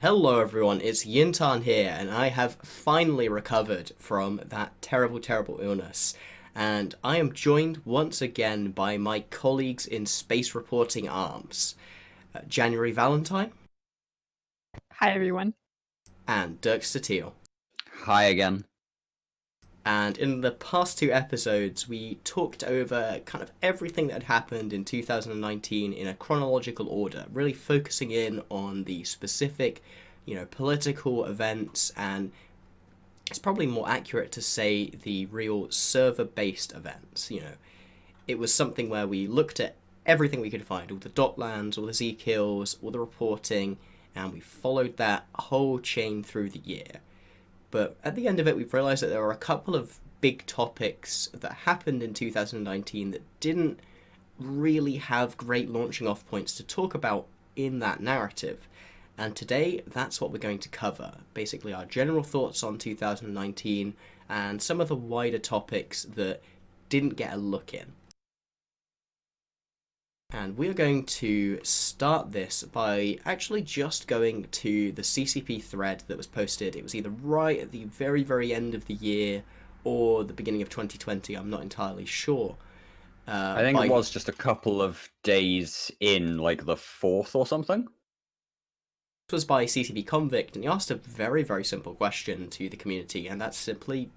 Hello everyone, it's Jin'taan here, and I have finally recovered from that terrible, terrible illness. And I am joined once again by my colleagues in space reporting arms, January Valentine Hi, everyone. and Dirk Stetille. Hi again. And in the past two episodes, we talked over kind of everything that had happened in 2019 in a chronological order, really focusing in on the specific, political events, and it's probably more accurate to say the real server-based events. It was something where we looked at everything we could find, all the dot lands, all the Z kills, all the reporting, and we followed that whole chain through the year. But at the end of it, we've realised that there were a couple of big topics that happened in 2019 that didn't really have great launching off points to talk about in that narrative. And today, that's what we're going to cover. Basically, our general thoughts on 2019 and some of the wider topics that didn't get a look in. And we are going to start this by actually just going to the CCP thread that was posted. It was either right at the very, very end of the year or the beginning of 2020. I'm not entirely sure. I think it was just a couple of days in, like the 4th or something. This was by CCP Convict, and he asked a very, very simple question to the community, and that's simply,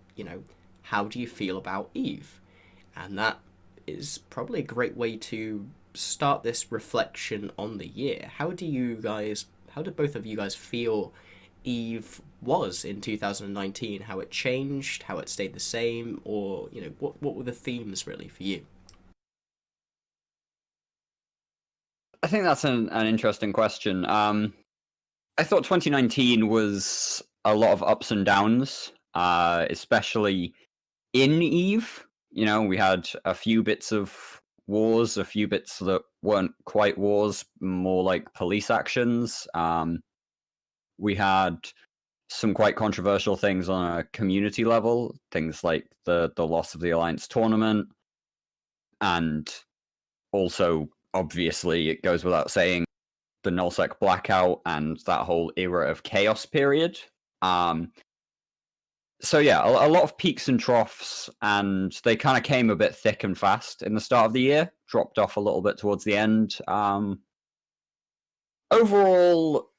how do you feel about Eve? And that is probably a great way to start this reflection on the year. How do both of you guys feel Eve was in 2019? How it changed, how it stayed the same, or what were the themes really for you? I think that's an interesting question. I thought 2019 was a lot of ups and downs, especially in Eve. We had a few bits of wars, a few bits that weren't quite wars, more like police actions. We had some quite controversial things on a community level, things like the loss of the Alliance tournament, and also, obviously, it goes without saying, the nullsec blackout and that whole era of chaos period. So yeah, a lot of peaks and troughs, and they kind of came a bit thick and fast in the start of the year, dropped off a little bit towards the end. Overall,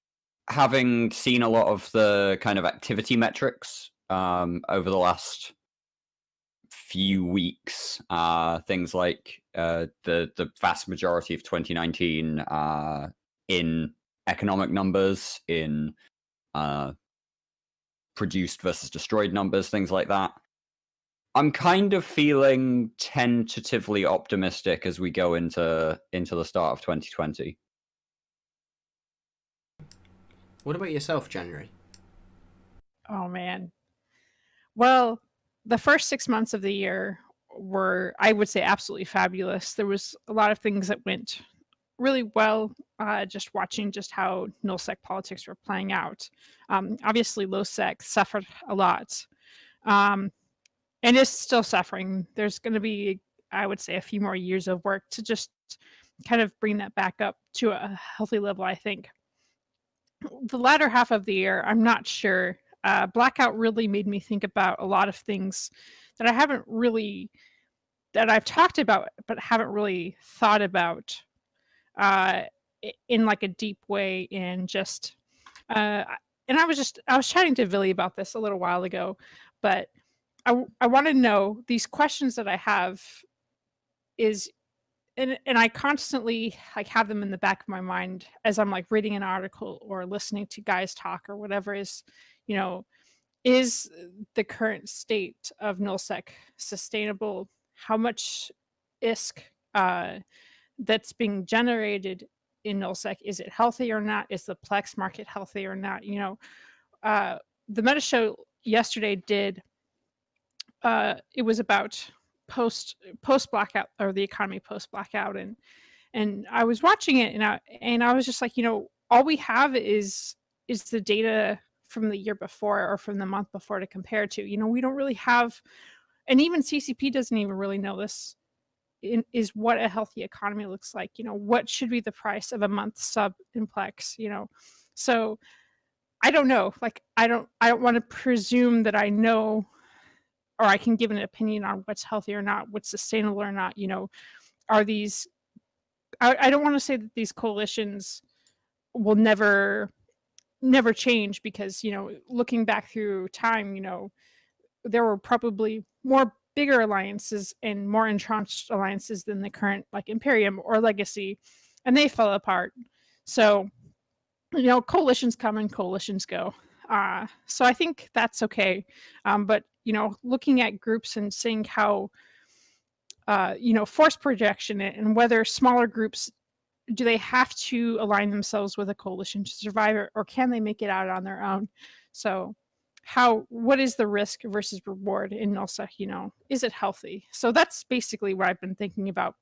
having seen a lot of the kind of activity metrics over the last few weeks, things like the vast majority of 2019 in economic numbers, in produced versus destroyed numbers, things like that. I'm kind of feeling tentatively optimistic as we go into the start of 2020. What about yourself, January? Oh, man. Well, the first 6 months of the year were, I would say, absolutely fabulous. There was a lot of things that went really well, just watching just how nullsec politics were playing out. Obviously, lowsec suffered a lot, and is still suffering. There's going to be, I would say, a few more years of work to just kind of bring that back up to a healthy level, I think. The latter half of the year, I'm not sure. Blackout really made me think about a lot of things that that I've talked about, but haven't really thought about uh, in like a deep way. And just, and I was chatting to Billy about this a little while ago, but I want to know these questions that I have is and I constantly like have them in the back of my mind as I'm like reading an article or listening to guys talk or whatever you know, is the current state of nullsec sustainable? How much ISK that's being generated in nullsec, is it healthy or not? Is the Plex market healthy or not? The Meta Show yesterday did it was about post blackout, or the economy post blackout, and I was watching it, and I was just like, all we have is the data from the year before or from the month before to compare to. We don't really have, and even CCP doesn't even really know this, is what a healthy economy looks like. What should be the price of a month sub in Plex. So I don't know. Like, I don't want to presume that I know or I can give an opinion on what's healthy or not, what's sustainable or not. Are these? I don't want to say that these coalitions will never change because looking back through time, there were probably more bigger alliances and more entrenched alliances than the current like Imperium or Legacy, and they fell apart. So coalitions come and coalitions go. So I think that's okay. But looking at groups and seeing how force projection and whether smaller groups do they have to align themselves with a coalition to survive or can they make it out on their own? So what is the risk versus reward in Nullsec? Is it healthy? So that's basically what I've been thinking about,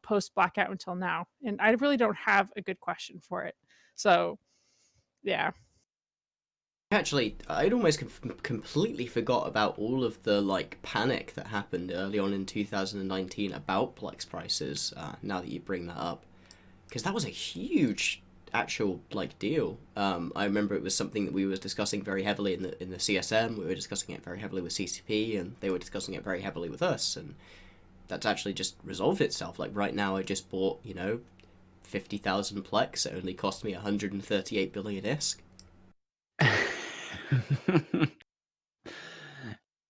post blackout until now. And I really don't have a good question for it. So yeah. Actually, I'd almost completely forgot about all of the like panic that happened early on in 2019 about Plex prices. Now that you bring that up, because that was a huge actual like deal. I remember it was something that we were discussing very heavily in the CSM. We were discussing it very heavily with CCP, and they were discussing it very heavily with us. And that's actually just resolved itself. Like right now, I just bought 50,000 Plex. It only cost me 138 billion ISK.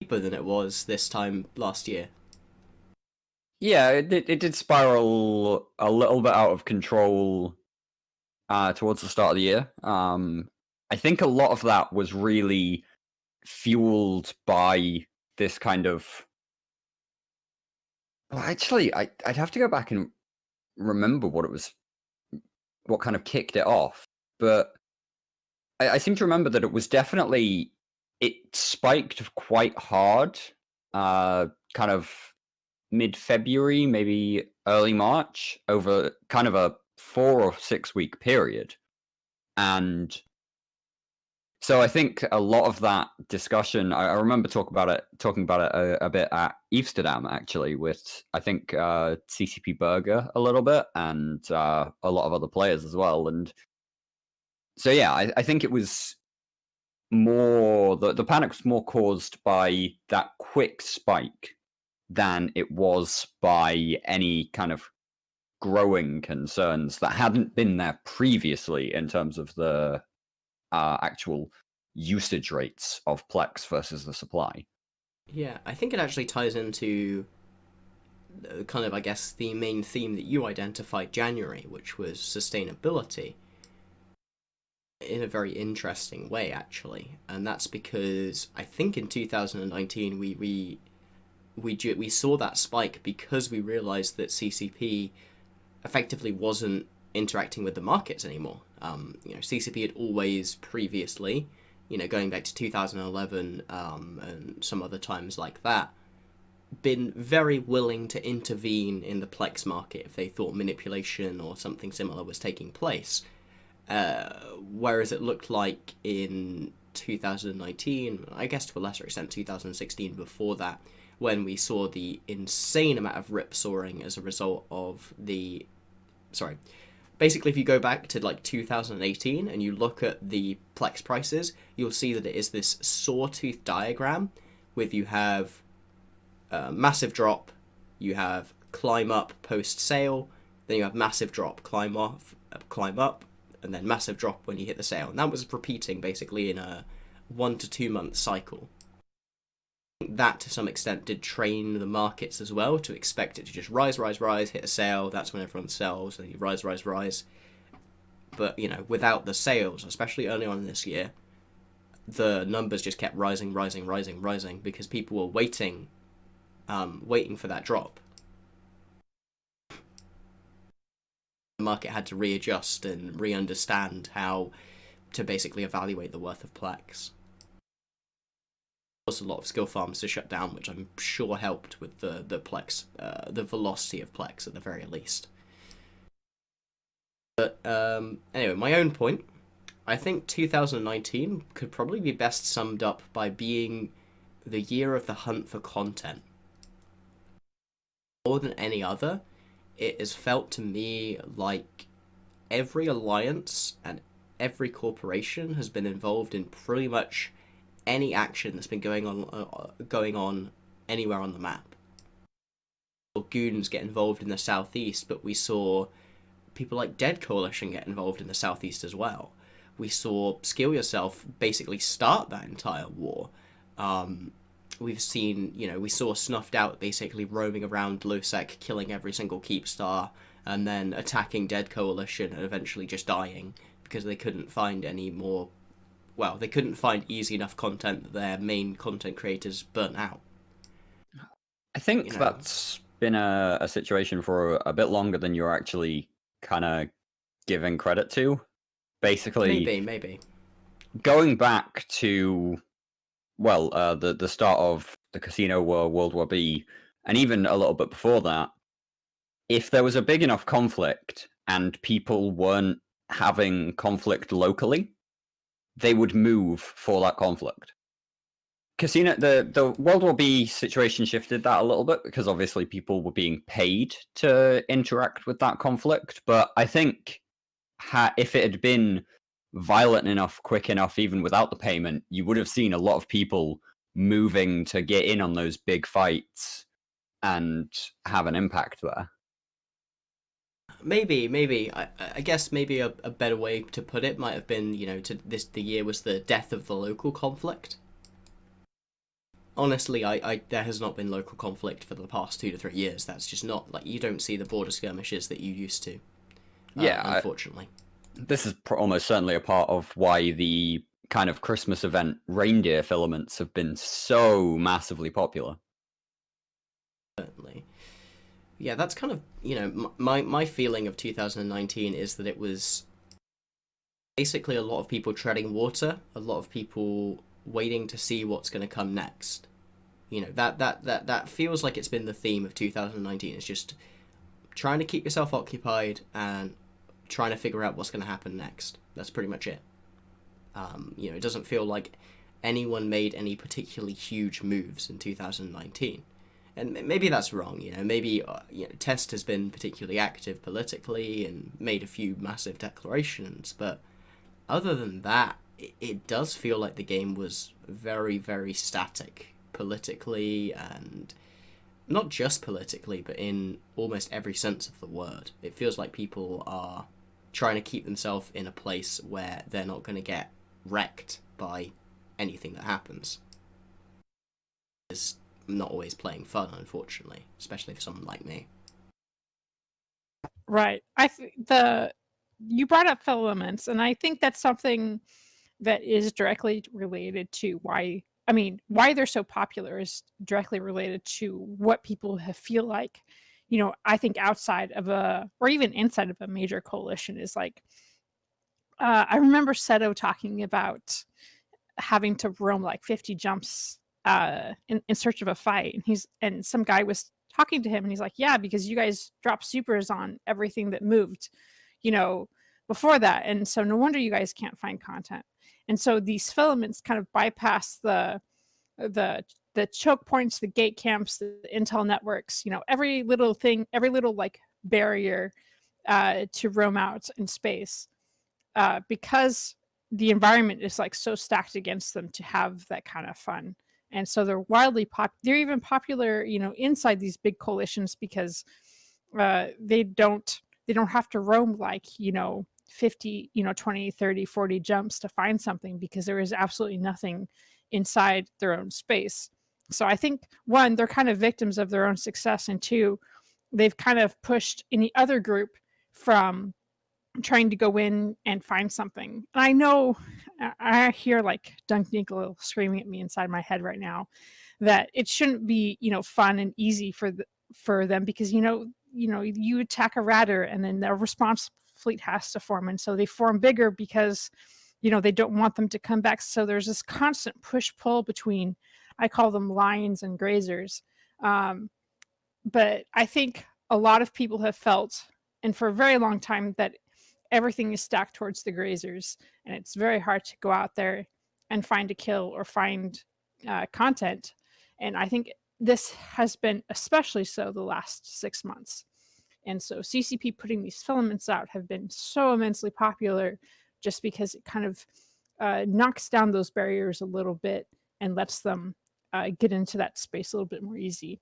Cheaper than it was this time last year. Yeah, it did spiral a little bit out of control towards the start of the year. I think a lot of that was really fueled by this kind of. Well, actually, I'd have to go back and remember what kind of kicked it off. But I seem to remember that it was definitely it spiked quite hard, kind of mid-February, maybe early March, over kind of a 4 or 6 week period. And so I think a lot of that discussion, I remember talking about it a bit at Amsterdam, actually, with I think CCP Burger a little bit and a lot of other players as well. And so yeah, I think it was more the panic was more caused by that quick spike than it was by any kind of growing concerns that hadn't been there previously in terms of the actual usage rates of Plex versus the supply. Yeah, I think it actually ties into kind of, I guess, the main theme that you identified January, which was sustainability, in a very interesting way, actually. And that's because I think in 2019 we saw that spike because we realized that CCP effectively wasn't interacting with the markets anymore. CCP had always previously, going back to 2011 and some other times like that, been very willing to intervene in the Plex market if they thought manipulation or something similar was taking place. Whereas it looked like in 2019, I guess to a lesser extent 2016 before that, when we saw the insane amount of rip soaring as a result of the... Sorry. Basically, if you go back to like 2018 and you look at the Plex prices, you'll see that it is this sawtooth diagram with you have a massive drop, you have climb up post sale, then you have massive drop, climb off, climb up, and then massive drop when you hit the sale. And that was repeating basically in a 1 to 2 month cycle. That to some extent did train the markets as well to expect it to just rise, hit a sale, that's when everyone sells, and you rise. But, without the sales, especially early on this year, the numbers just kept rising because people were waiting for that drop. The market had to readjust and re-understand how to basically evaluate the worth of Plex. A lot of skill farms to shut down, which I'm sure helped with the Plex, the velocity of Plex at the very least. But anyway, my own point, I think 2019 could probably be best summed up by being the year of the hunt for content. More than any other, it has felt to me like every alliance and every corporation has been involved in pretty much any action that's been going on anywhere on the map. Goons get involved in the southeast, but we saw people like Dead Coalition get involved in the southeast as well. We saw Skill Yourself basically start that entire war. We've seen, we saw Snuffed Out basically roaming around Losec, killing every single Keepstar, and then attacking Dead Coalition and eventually just dying because they couldn't find any more. Well, they couldn't find easy enough content that their main content creators burnt out. I think that's been a situation for a bit longer than you're actually kind of giving credit to. Basically, maybe. Going back to, the start of the Casino War, World War B, and even a little bit before that, if there was a big enough conflict and people weren't having conflict locally, they would move for that conflict. Casino, the World War B situation shifted that a little bit because obviously people were being paid to interact with that conflict. But I think if it had been violent enough, quick enough, even without the payment, you would have seen a lot of people moving to get in on those big fights and have an impact there. Maybe. I guess maybe a better way to put it might have been, the year was the death of the local conflict. Honestly, there has not been local conflict for the past 2 to 3 years. That's just not, like, you don't see the border skirmishes that you used to. Unfortunately. This is almost certainly a part of why the kind of Christmas event reindeer filaments have been so massively popular. Certainly. Yeah, that's kind of, my feeling of 2019 is that it was basically a lot of people treading water, a lot of people waiting to see what's going to come next. That feels like it's been the theme of 2019. It's just trying to keep yourself occupied and trying to figure out what's going to happen next. That's pretty much it. It doesn't feel like anyone made any particularly huge moves in 2019. And maybe that's wrong, maybe Test has been particularly active politically and made a few massive declarations, but other than that, it does feel like the game was very, very static politically, and not just politically, but in almost every sense of the word. It feels like people are trying to keep themselves in a place where they're not going to get wrecked by anything that happens. It's not always playing fun, unfortunately, especially for someone like me. Right. You brought up filaments, and I think that's something that is directly related to why they're so popular is directly related to what people feel like. I think outside of or even inside of a major coalition is like, I remember Seto talking about having to roam like 50 jumps in search of a fight, and some guy was talking to him, and he's like, yeah, because you guys dropped supers on everything that moved before that, and so no wonder you guys can't find content. And so these filaments kind of bypass the choke points, the gate camps, the intel networks, every little thing, every little like barrier to roam out in space, because the environment is like so stacked against them to have that kind of fun. And so they're they're even popular, inside these big coalitions because they don't have to roam like 50, 20, 30, 40 jumps to find something, because there is absolutely nothing inside their own space. So I think, one, they're kind of victims of their own success, and two, they've kind of pushed any other group from trying to go in and find something. And I know I hear like Dunk Dinkle screaming at me inside my head right now that it shouldn't be, fun and easy for them, because you attack a radar and then the response fleet has to form, and so they form bigger because they don't want them to come back. So there's this constant push pull between, I call them lions and grazers. But I think a lot of people have felt, and for a very long time, that everything is stacked towards the grazers, and it's very hard to go out there and find a kill or find content. And I think this has been especially so the last 6 months. And so CCP putting these filaments out have been so immensely popular just because it kind of knocks down those barriers a little bit and lets them get into that space a little bit more easy.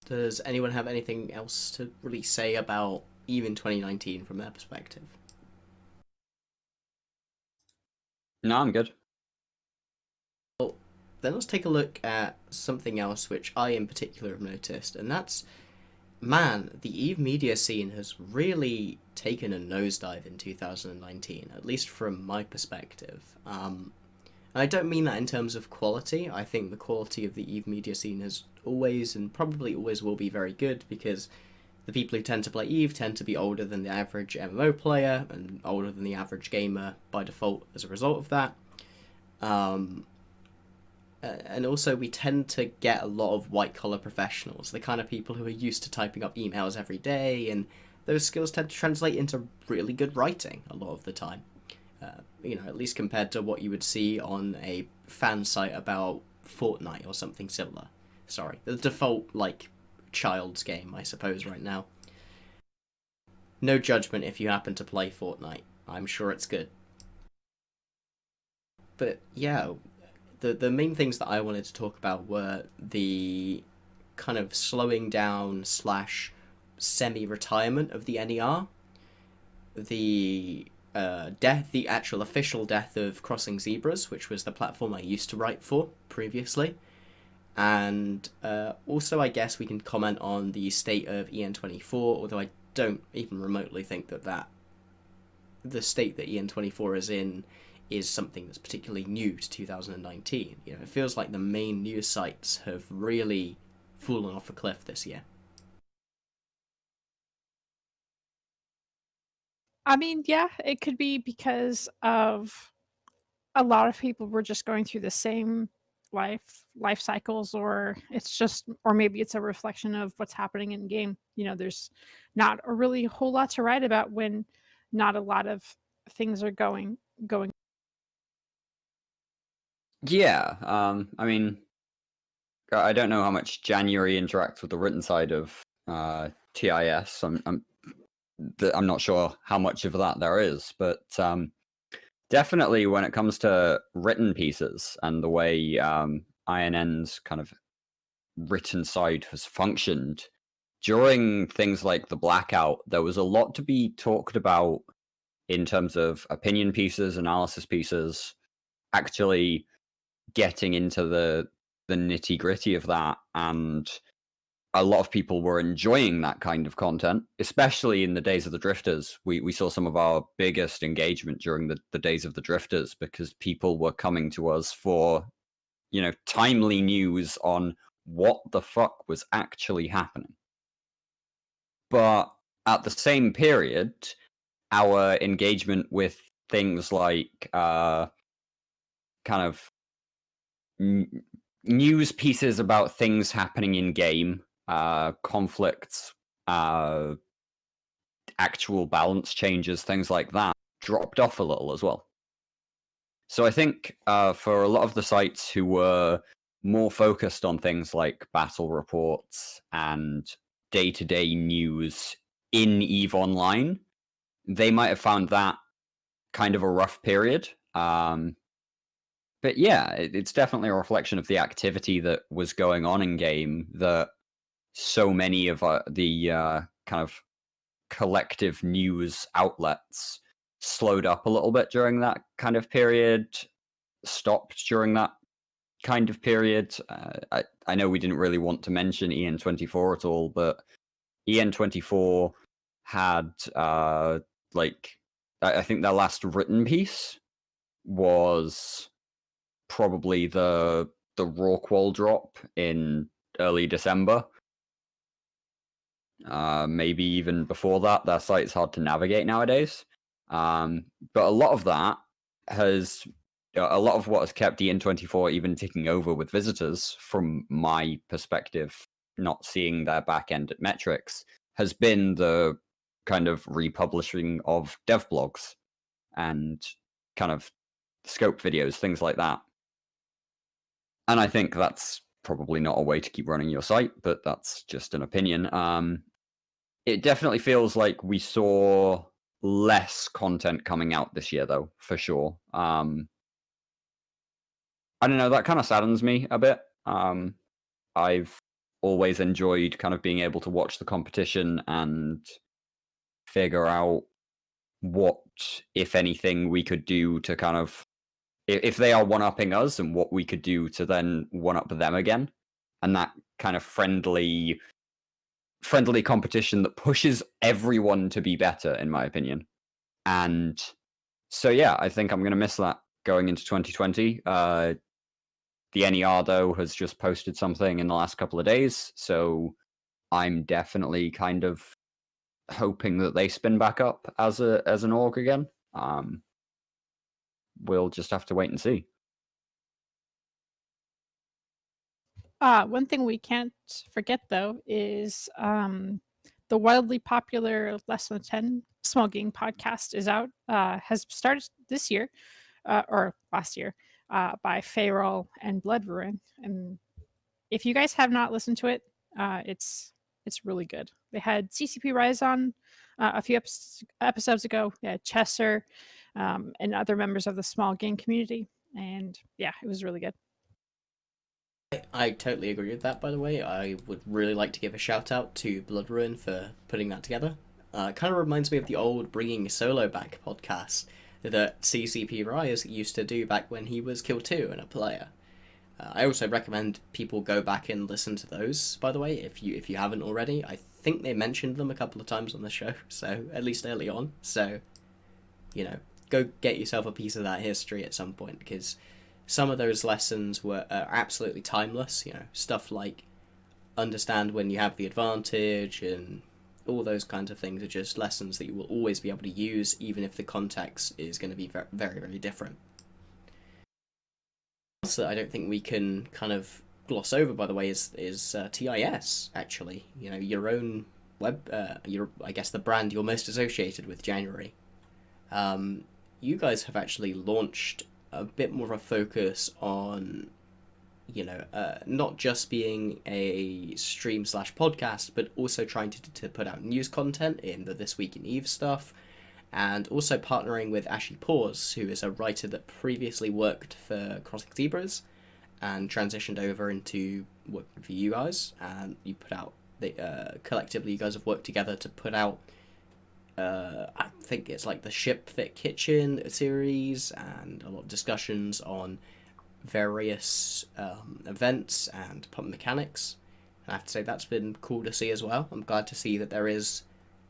Does anyone have anything else to really say about even 2019 from their perspective? No, I'm good. Well, then let's take a look at something else which I in particular have noticed, and that's, man, the Eve media scene has really taken a nosedive in 2019, at least from my perspective. And I don't mean that in terms of quality. I think the quality of the Eve media scene has always and probably always will be very good, because the people who tend to play Eve tend to be older than the average MMO player and older than the average gamer by default as a result of that. And also we tend to get a lot of white collar professionals, the kind of people who are used to typing up emails every day, and those skills tend to translate into really good writing a lot of the time. At least compared to what you would see on a fan site about Fortnite or something similar. Sorry, the default, child's game, I suppose, right now. No judgment if you happen to play Fortnite. I'm sure it's good. But yeah, the main things that I wanted to talk about were the kind of slowing down slash semi-retirement of the NER, the the actual official death of Crossing Zebras, which was the platform I used to write for previously, and also I guess we can comment on the state of EN24, although I don't even remotely think that the state that EN24 is in is something that's particularly new to 2019. It feels like the main news sites have really fallen off a cliff this year. I mean, yeah, it could be because of a lot of people were just going through the same life cycles, or maybe it's a reflection of what's happening in game. There's not a really whole lot to write about when not a lot of things are going. Yeah, I mean, I don't know how much January interacts with the written side of TIS. I'm not sure how much of that there is, but definitely when it comes to written pieces and the way INN's kind of written side has functioned during things like the blackout, there was a lot to be talked about in terms of opinion pieces, analysis pieces, actually getting into the nitty gritty of that. And a lot of people were enjoying that kind of content, especially in the days of the drifters. We saw some of our biggest engagement during the days of the drifters, because people were coming to us for, timely news on what the fuck was actually happening. But at the same period, our engagement with things like kind of news pieces about things happening in game, conflicts, actual balance changes, things like that, dropped off a little as well. So I think for a lot of the sites who were more focused on things like battle reports and day-to-day news in EVE Online, they might have found that kind of a rough period. But yeah, it's definitely a reflection of the activity that was going on in game, that so many of the kind of collective news outlets slowed up a little bit during that kind of period, stopped during that kind of period. I know we didn't really want to mention EN24 at all, but EN24 had I think their last written piece was probably the Rorqual drop in early December. Maybe even before that. Their site's hard to navigate nowadays. But a lot of that has a lot of what has kept EN24 even ticking over with visitors, from my perspective, not seeing their back end at metrics, has been the kind of republishing of dev blogs and kind of scope videos, things like that. And I think that's probably not a way to keep running your site, but that's just an opinion. It definitely feels like we saw less content coming out this year, though, for sure. I don't know, that kind of saddens me a bit. I've always enjoyed kind of being able to watch the competition and figure out what, if anything, we could do to kind of, if they are one-upping us, and what we could do to then one-up them again. And that kind of friendly competition that pushes everyone to be better, in my opinion. And so, yeah, I think I'm going to miss that going into 2020. The NER, though, has just posted something in the last couple of days, so I'm definitely kind of hoping that they spin back up as an org again. We'll just have to wait and see. One thing we can't forget though is the wildly popular Less Than 10 Small Game podcast is out. Has started this year or last year by Feral and Blood Ruin. And if you guys have not listened to it, it's really good. They had CCP Rise on a few episodes ago. They had Chesser and other members of the small game community, and yeah, it was really good. I totally agree with that, by the way. I would really like to give a shout out to Blood Ruin for putting that together. It kind of reminds me of the old Bringing Solo Back podcast that CCP Rise used to do back when he was Kill 2 and a player. I also recommend people go back and listen to those, by the way, if you haven't already. I think they mentioned them a couple of times on the show, so at least early on. So, go get yourself a piece of that history at some point, because some of those lessons are absolutely timeless. Stuff like understand when you have the advantage and all those kinds of things are just lessons that you will always be able to use, even if the context is going to be very, very, very different. Also, I don't think we can kind of gloss over, by the way, is TIS, actually. Your own web, I guess the brand you're most associated with, January. You guys have actually launched a bit more of a focus on, not just being a stream/podcast, but also trying to put out news content in the This Week in Eve stuff, and also partnering with Ashley Paws, who is a writer that previously worked for Crossing Zebras and transitioned over into working for you guys, and you put out collectively you guys have worked together to put out I think it's like the Ship Fit Kitchen series, and a lot of discussions on various events and pump mechanics. And I have to say that's been cool to see as well. I'm glad to see that there is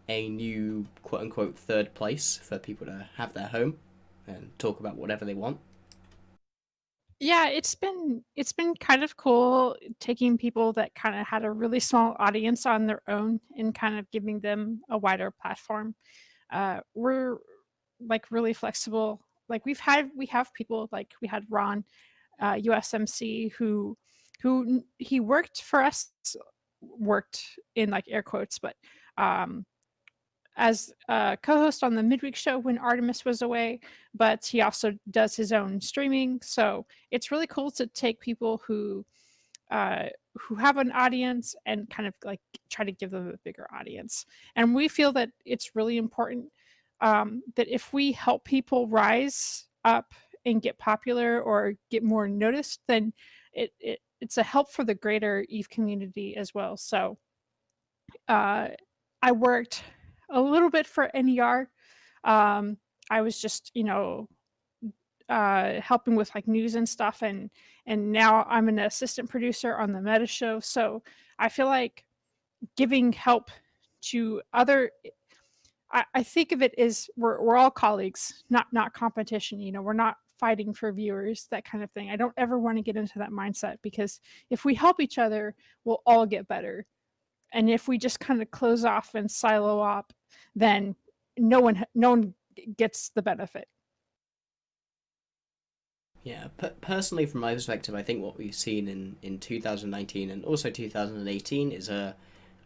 a new quote-unquote third place for people to have their home and talk about whatever they want. Yeah, it's been kind of cool taking people that kind of had a really small audience on their own and kind of giving them a wider platform. We're like really flexible. Like we have people like we had Ron, USMC, who he worked for us, worked in like air quotes, but um, as a co-host on the midweek show when Artemis was away, but he also does his own streaming. So it's really cool to take people uh, who have an audience and kind of like try to give them a bigger audience. And we feel that it's really important that if we help people rise up and get popular or get more noticed, then it's a help for the greater Eve community as well. So uh, I worked a little bit for NER. Um, I was just, helping with like news and stuff, and now I'm an assistant producer on the Meta Show. So I feel like giving help to other. I think of it as we're all colleagues, not competition. We're not fighting for viewers, that kind of thing. I don't ever want to get into that mindset, because if we help each other, we'll all get better. And if we just kind of close off and silo up, then no one gets the benefit. Yeah, personally, from my perspective, I think what we've seen in 2019 and also 2018 is a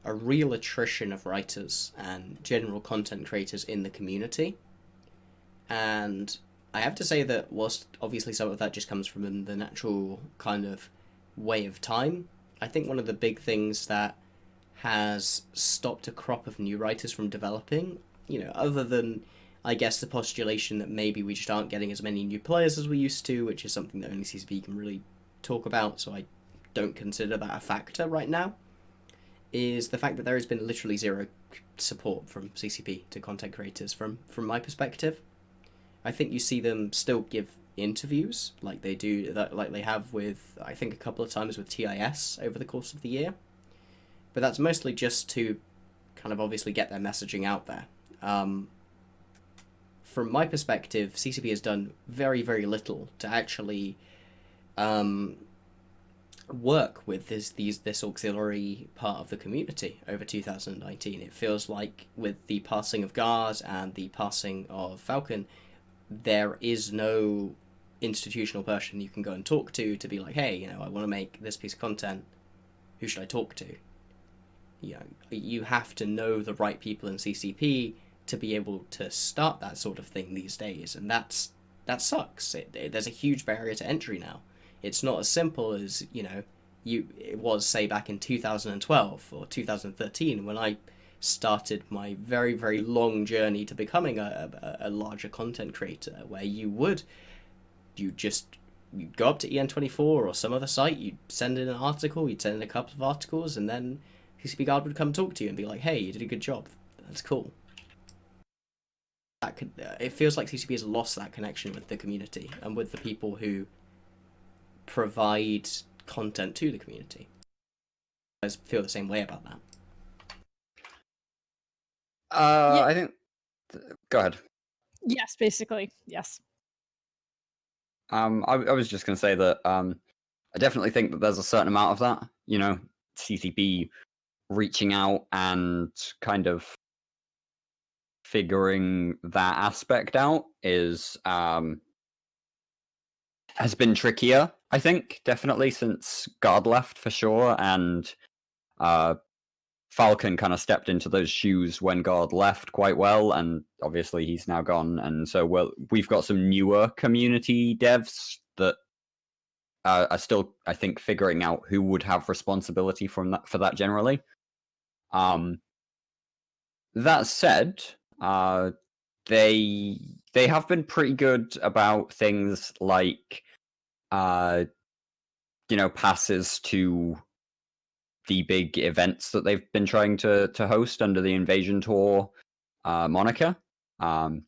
real attrition of writers and general content creators in the community. And I have to say that whilst obviously some of that just comes from the natural kind of way of time, I think one of the big things that has stopped a crop of new writers from developing other than, I guess, the postulation that maybe we just aren't getting as many new players as we used to, which is something that only CCP can really talk about, so I don't consider that a factor right now, is the fact that there has been literally zero support from CCP to content creators from my perspective. I think you see them still give interviews like they do, like they have with, I think, a couple of times with TIS over the course of the year, but that's mostly just to kind of obviously get their messaging out there. From my perspective, CCP has done very, very little to actually work with this auxiliary part of the community over 2019. It feels like with the passing of Gars and the passing of Falcon, there is no institutional person you can go and talk to be like, hey, I want to make this piece of content. Who should I talk to? You have to know the right people in CCP to be able to start that sort of thing these days, and that sucks. There's a huge barrier to entry now. It's not as simple as it was, say, back in 2012 or 2013 when I started my very, very long journey to becoming a larger content creator, where you'd go up to EN24 or some other site, you'd send in an article, you'd send in a couple of articles, and then CCP Guard would come talk to you and be like, hey, you did a good job. That's cool. It feels like CCP has lost that connection with the community and with the people who provide content to the community. I feel the same way about that. Yeah. I think. Go ahead. Yes, basically, yes. I was just going to say that I definitely think that there's a certain amount of that. CCP reaching out and kind of figuring that aspect out has been trickier, I think, definitely since Guard left, for sure, and Falcon kind of stepped into those shoes when Guard left quite well, and obviously he's now gone, and so we've got some newer community devs that are still, I think, figuring out who would have responsibility for that generally. That said, they have been pretty good about things like passes to the big events that they've been trying to host under the Invasion Tour moniker.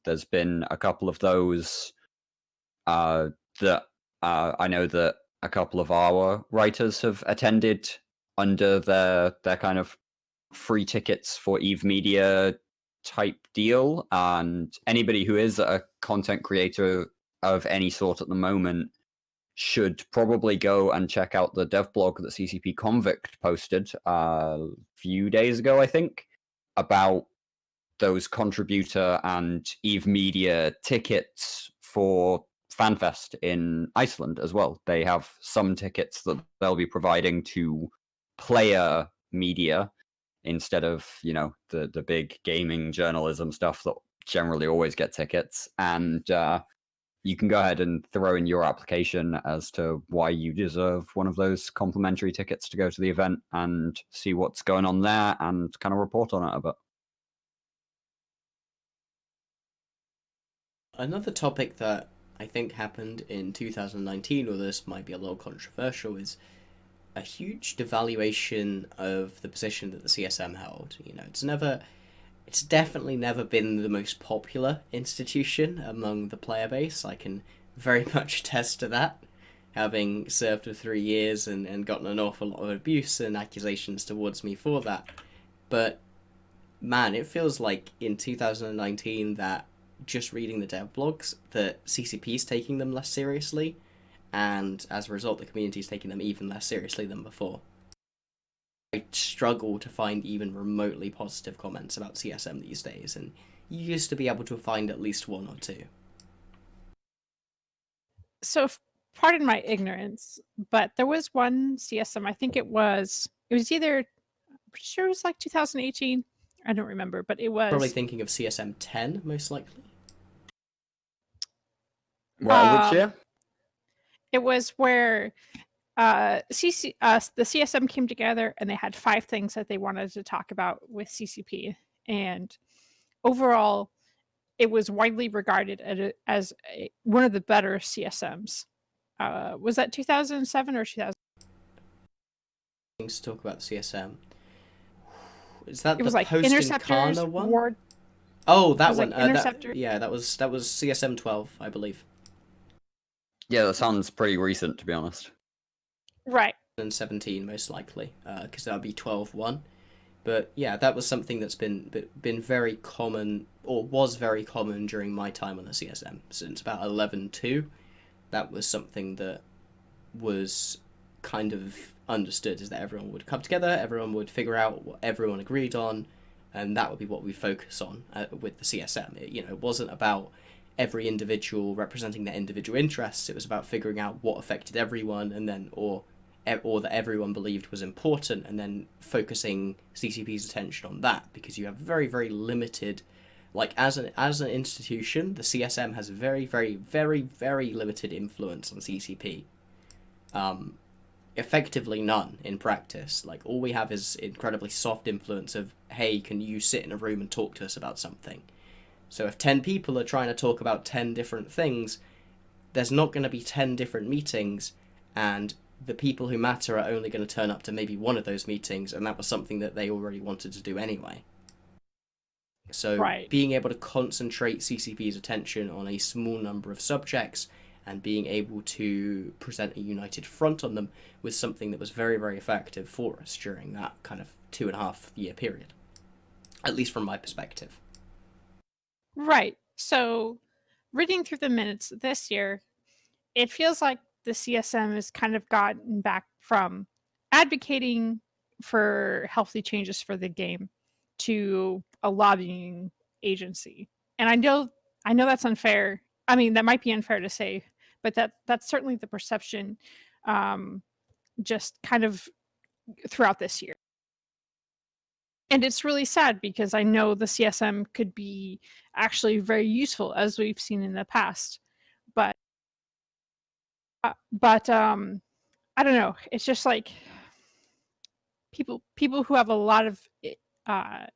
There's been a couple of those that I know that a couple of our writers have attended under their kind of free tickets for Eve Media type deal, and anybody who is a content creator of any sort at the moment should probably go and check out the dev blog that CCP Convict posted a few days ago, I think, about those contributor and Eve Media tickets for FanFest in Iceland as well. They have some tickets that they'll be providing to player media instead of, the big gaming journalism stuff that generally always get tickets. And you can go ahead and throw in your application as to why you deserve one of those complimentary tickets to go to the event and see what's going on there and kind of report on it a bit. Another topic that I think happened in 2019, or this might be a little controversial, is a huge devaluation of the position that the CSM held. It's definitely never been the most popular institution among the player base. I can very much attest to that, having served for 3 years and gotten an awful lot of abuse and accusations towards me for that. But man, it feels like in 2019 that just reading the dev blogs, that CCP's taking them less seriously, and as a result, the community's taking them even less seriously than before. I struggle to find even remotely positive comments about CSM these days, and you used to be able to find at least one or two. So, pardon my ignorance, but there was one CSM. I think it was either, I'm pretty sure it was like 2018. I don't remember, but it was Probably thinking of CSM 10, most likely. Well, which year? It was where the CSM came together and they had 5 things that they wanted to talk about with CCP, and overall, it was widely regarded as one of the better CSMs. Was that 2007 or 2000? Things to talk about the CSM. Is that It the was like post Interceptors, Incarna one? Ward. Oh, It that was one. like Interceptor. That was CSM 12, I believe. Yeah, that sounds pretty recent, to be honest. Right. And 17 most likely, because that would be 12.1. But yeah, that was something that's been very common, or was very common during my time on the CSM since about 11.2. That was something that was kind of understood, is that everyone would come together, everyone would figure out what everyone agreed on, and that would be what we focus on with the CSM. It wasn't about every individual representing their individual interests. It was about figuring out what affected everyone, and then or that everyone believed was important, and then focusing CCP's attention on that, because you have very, very limited, like as an institution, the CSM has very, very, very, very limited influence on CCP. Effectively none in practice. Like, all we have is incredibly soft influence of, hey, can you sit in a room and talk to us about something? So if 10 people are trying to talk about 10 different things, there's not going to be 10 different meetings, and the people who matter are only going to turn up to maybe one of those meetings, and that was something that they already wanted to do anyway. So Right. being able to concentrate CCP's attention on a small number of subjects and being able to present a united front on them was something that was very, very effective for us during that kind of 2.5 year period, at least from my perspective. Right. So, reading through the minutes this year, it feels like the CSM has kind of gotten back from advocating for healthy changes for the game to a lobbying agency. And I know that's unfair. I mean, that might be unfair to say, but that's certainly the perception, um, just kind of throughout this year. And it's really sad because I know the CSM could be actually very useful, as we've seen in the past. But but I don't know. It's just like people who have a lot of uh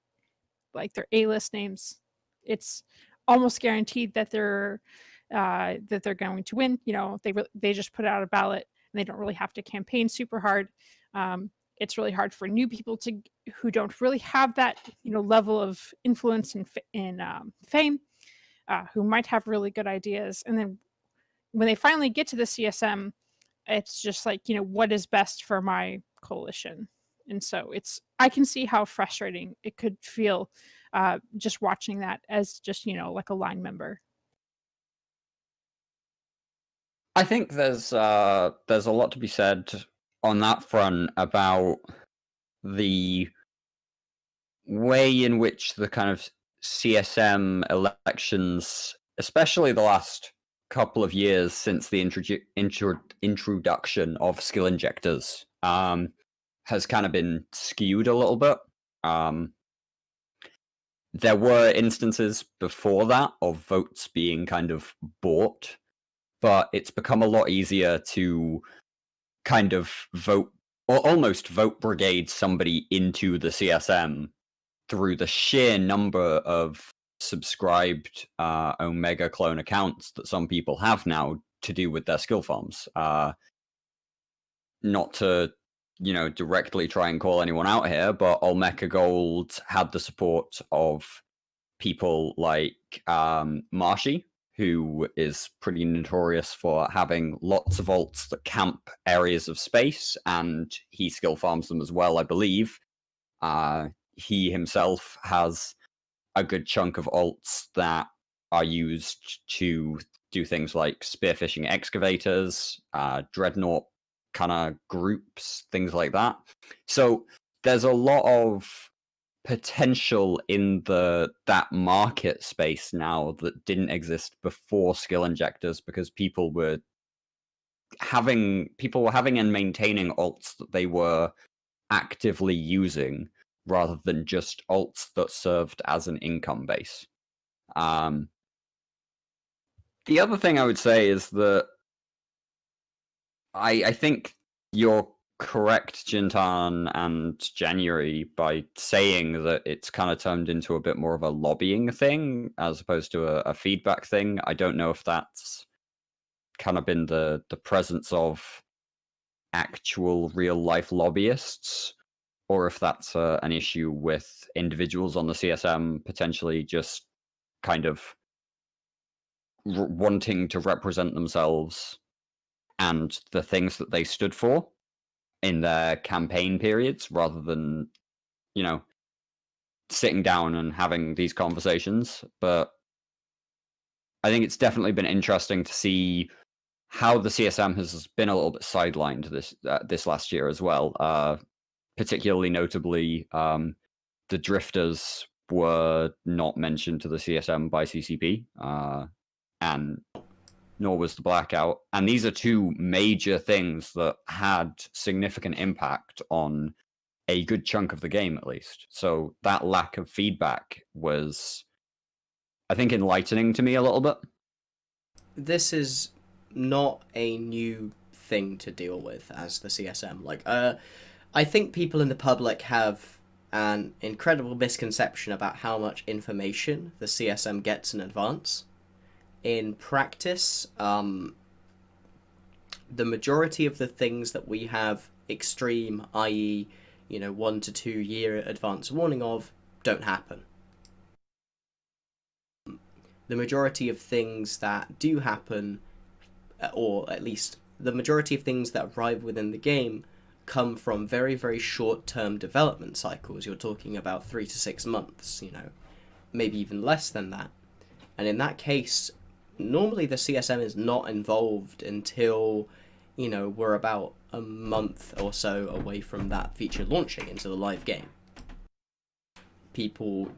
like their A-list names. It's almost guaranteed that they're going to win. They just put out a ballot and they don't really have to campaign super hard. It's really hard for new people to who don't really have that level of influence and fame, who might have really good ideas, and then when they finally get to the CSM, it's just like, what is best for my coalition. And so I can see how frustrating it could feel, just watching that as just like a line member. I think there's a lot to be said on that front about the way in which the kind of CSM elections, especially the last couple of years since the introduction of skill injectors, has kind of been skewed a little bit. There were instances before that of votes being kind of bought, but it's become a lot easier to kind of vote, or almost vote brigade somebody into the CSM through the sheer number of subscribed Omega clone accounts that some people have now to do with their skill farms. Not to, directly try and call anyone out here, but Olmeca Gold had the support of people like Marshy, who is pretty notorious for having lots of alts that camp areas of space, and he skill farms them as well, I believe. He himself has a good chunk of alts that are used to do things like spearfishing excavators, dreadnought kind of groups, things like that. So there's a lot of potential in that market space now that didn't exist before skill injectors, because people were having and maintaining alts that they were actively using, rather than just alts that served as an income base. The other thing I would say is that I think your correct Jin'taan and January by saying that it's kind of turned into a bit more of a lobbying thing as opposed to a feedback thing. I don't know if that's kind of been the presence of actual real life lobbyists, or if that's an issue with individuals on the CSM potentially just kind of wanting to represent themselves and the things that they stood for in their campaign periods rather than, you know, sitting down and having these conversations. But I think it's definitely been interesting to see how the CSM has been a little bit sidelined this last year as well. Particularly notably, the drifters were not mentioned to the CSM by CCP, and nor was the blackout. And these are two major things that had significant impact on a good chunk of the game, at least. So that lack of feedback was, I think, enlightening to me a little bit. This is not a new thing to deal with as the CSM. I think people in the public have an incredible misconception about how much information the CSM gets in advance. In practice, the majority of the things that we have extreme, i.e., 1 to 2 year advance warning of, don't happen. The majority of things that do happen, or at least the majority of things that arrive within the game, come from very, very short-term development cycles. You're talking about 3 to 6 months, maybe even less than that. And in that case, normally the CSM is not involved until, we're about a month or so away from that feature launching into the live game. People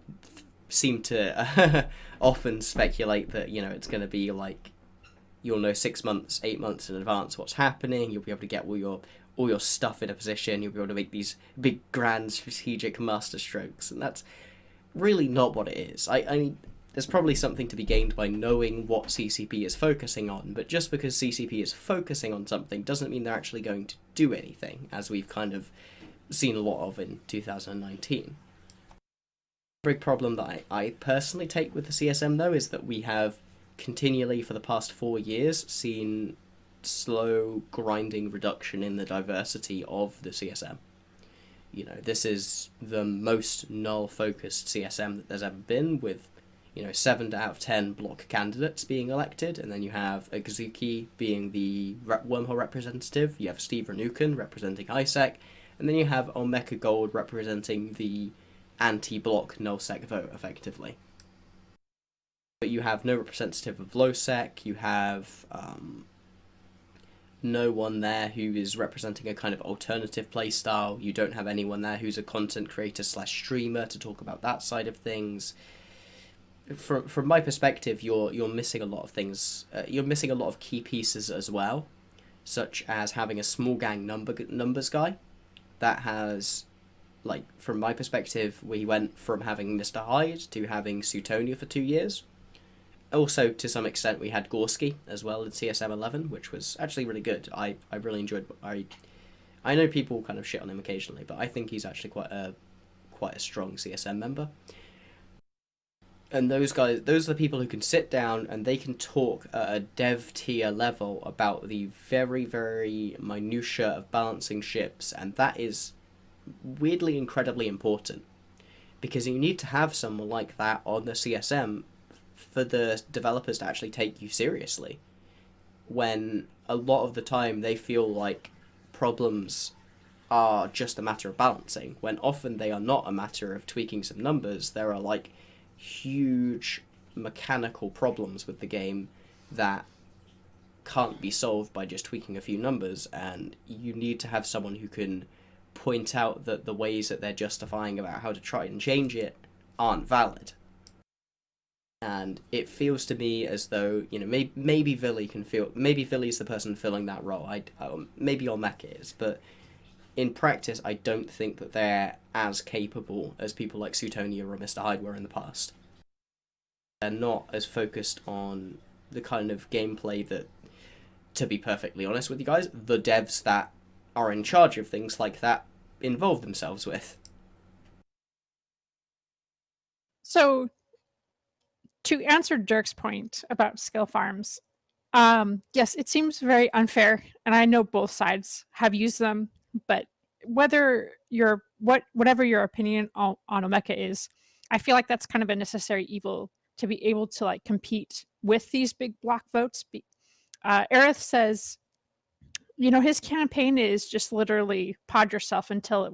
seem to often speculate that, it's going to be like, you'll know 6 months, 8 months in advance what's happening. You'll be able to get all your stuff in a position. You'll be able to make these big, grand, strategic master strokes. And that's really not what it is. I mean, there's probably something to be gained by knowing what CCP is focusing on, but just because CCP is focusing on something doesn't mean they're actually going to do anything, as we've kind of seen a lot of in 2019. The big problem that I personally take with the CSM, though, is that we have continually, for the past 4 years, seen slow, grinding reduction in the diversity of the CSM. This is the most null-focused CSM that there's ever been, with 7 out of 10 block candidates being elected, and then you have Azuki being the wormhole representative, you have Steve Ranukin representing ISEC, and then you have Omeka Gold representing the anti-block nullsec vote, effectively. But you have no representative of lowsec, you have no one there who is representing a kind of alternative playstyle, you don't have anyone there who's a content creator / streamer to talk about that side of things. From my perspective, you're missing a lot of things. You're missing a lot of key pieces as well, such as having a small gang numbers guy that has, from my perspective, we went from having Mr. Hyde to having Suetonia for 2 years. Also, to some extent, we had Gorski as well in CSM 11, which was actually really good. I really enjoyed. I know people kind of shit on him occasionally, but I think he's actually quite a strong CSM member. And those guys, those are the people who can sit down and they can talk at a dev tier level about the very, very minutiae of balancing ships, and that is weirdly incredibly important, because you need to have someone like that on the CSM for the developers to actually take you seriously, when a lot of the time they feel like problems are just a matter of balancing, when often they are not a matter of tweaking some numbers. There are huge mechanical problems with the game that can't be solved by just tweaking a few numbers, and you need to have someone who can point out that the ways that they're justifying about how to try and change it aren't valid. And it feels to me as though, maybe Villy's the person filling that role. Maybe Omeka is, but in practice, I don't think that they're as capable as people like Suetonia or Mr. Hyde were in the past. They're not as focused on the kind of gameplay that, to be perfectly honest with you guys, the devs that are in charge of things like that involve themselves with. So to answer Dirk's point about skill farms, yes, it seems very unfair, and I know both sides have used them, but whatever your opinion on Omeka is, I feel like that's kind of a necessary evil to be able to like compete with these big block votes. Aerith says, his campaign is just literally pod yourself until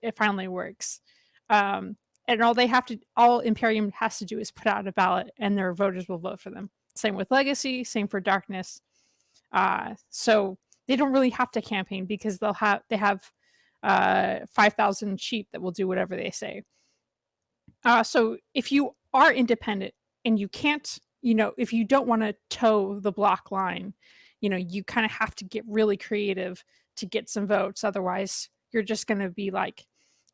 it finally works. Um, and all Imperium has to do is put out a ballot and their voters will vote for them. Same with Legacy, same for Darkness. So they don't really have to campaign because they have 5,000 sheep that will do whatever they say. So if you are independent and you can't, if you don't want to toe the block line, you kind of have to get really creative to get some votes. Otherwise, you're just going to be like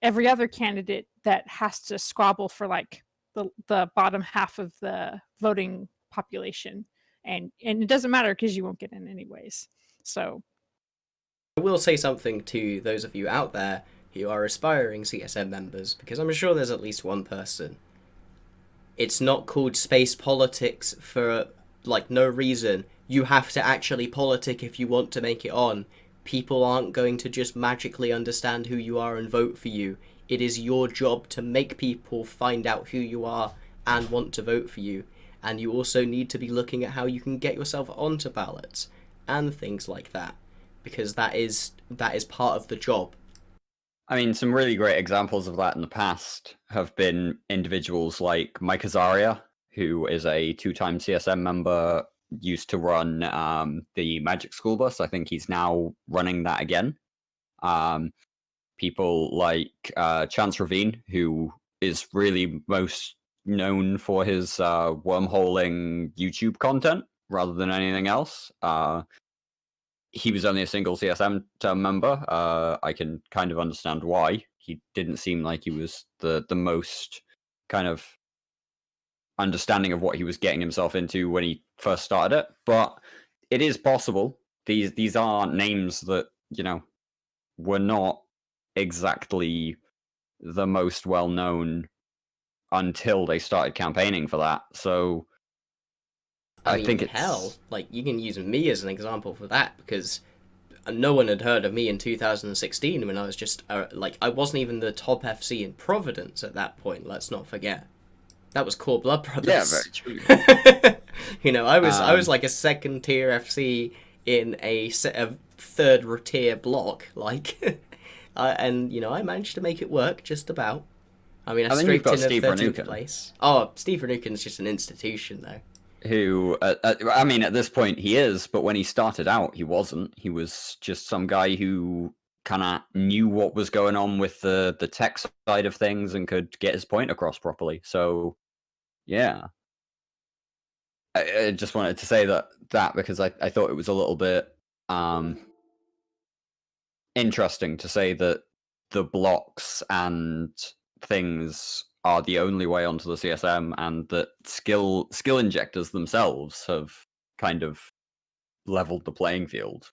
every other candidate that has to squabble for like the bottom half of the voting population, and it doesn't matter because you won't get in anyways. So I will say something to those of you out there who are aspiring CSM members, because I'm sure there's at least one person. It's not called space politics for like no reason. You have to actually politic if you want to make it on. People aren't going to just magically understand who you are and vote for you. It is your job to make people find out who you are and want to vote for you. And you also need to be looking at how you can get yourself onto ballots and things like that, because that is part of the job. I mean, some really great examples of that in the past have been individuals like Mike Azaria, who is a 2-time CSM member, used to run the Magic School Bus. I think he's now running that again. People like Chance Ravine, who is really most known for his wormholing YouTube content rather than anything else. He was only a single CSM term member. I can kind of understand why. He didn't seem like he was the most kind of understanding of what he was getting himself into when he first started it. But it is possible. These are names that, were not exactly the most well known until they started campaigning for that. So I I mean, think hell, it's like you can use me as an example for that, because no one had heard of me in 2016 when I was just like I wasn't even the top FC in Providence at that point. Let's not forget that was Core Blood yeah, Brothers. very true. I was like a second tier FC in a third tier block, like, and I managed to make it work just about. I mean, I And then you've scraped got in at Steve 13th Renukin, place. Oh, Steve Renukin's just an institution, though. who I mean, at this point he is, but when he started out, he wasn't. He was just some guy who kind of knew what was going on with the tech side of things and could get his point across properly. So, yeah, I just wanted to say that because I thought it was a little bit interesting to say that the blocks and things are the only way onto the CSM, and that skill injectors themselves have kind of leveled the playing field.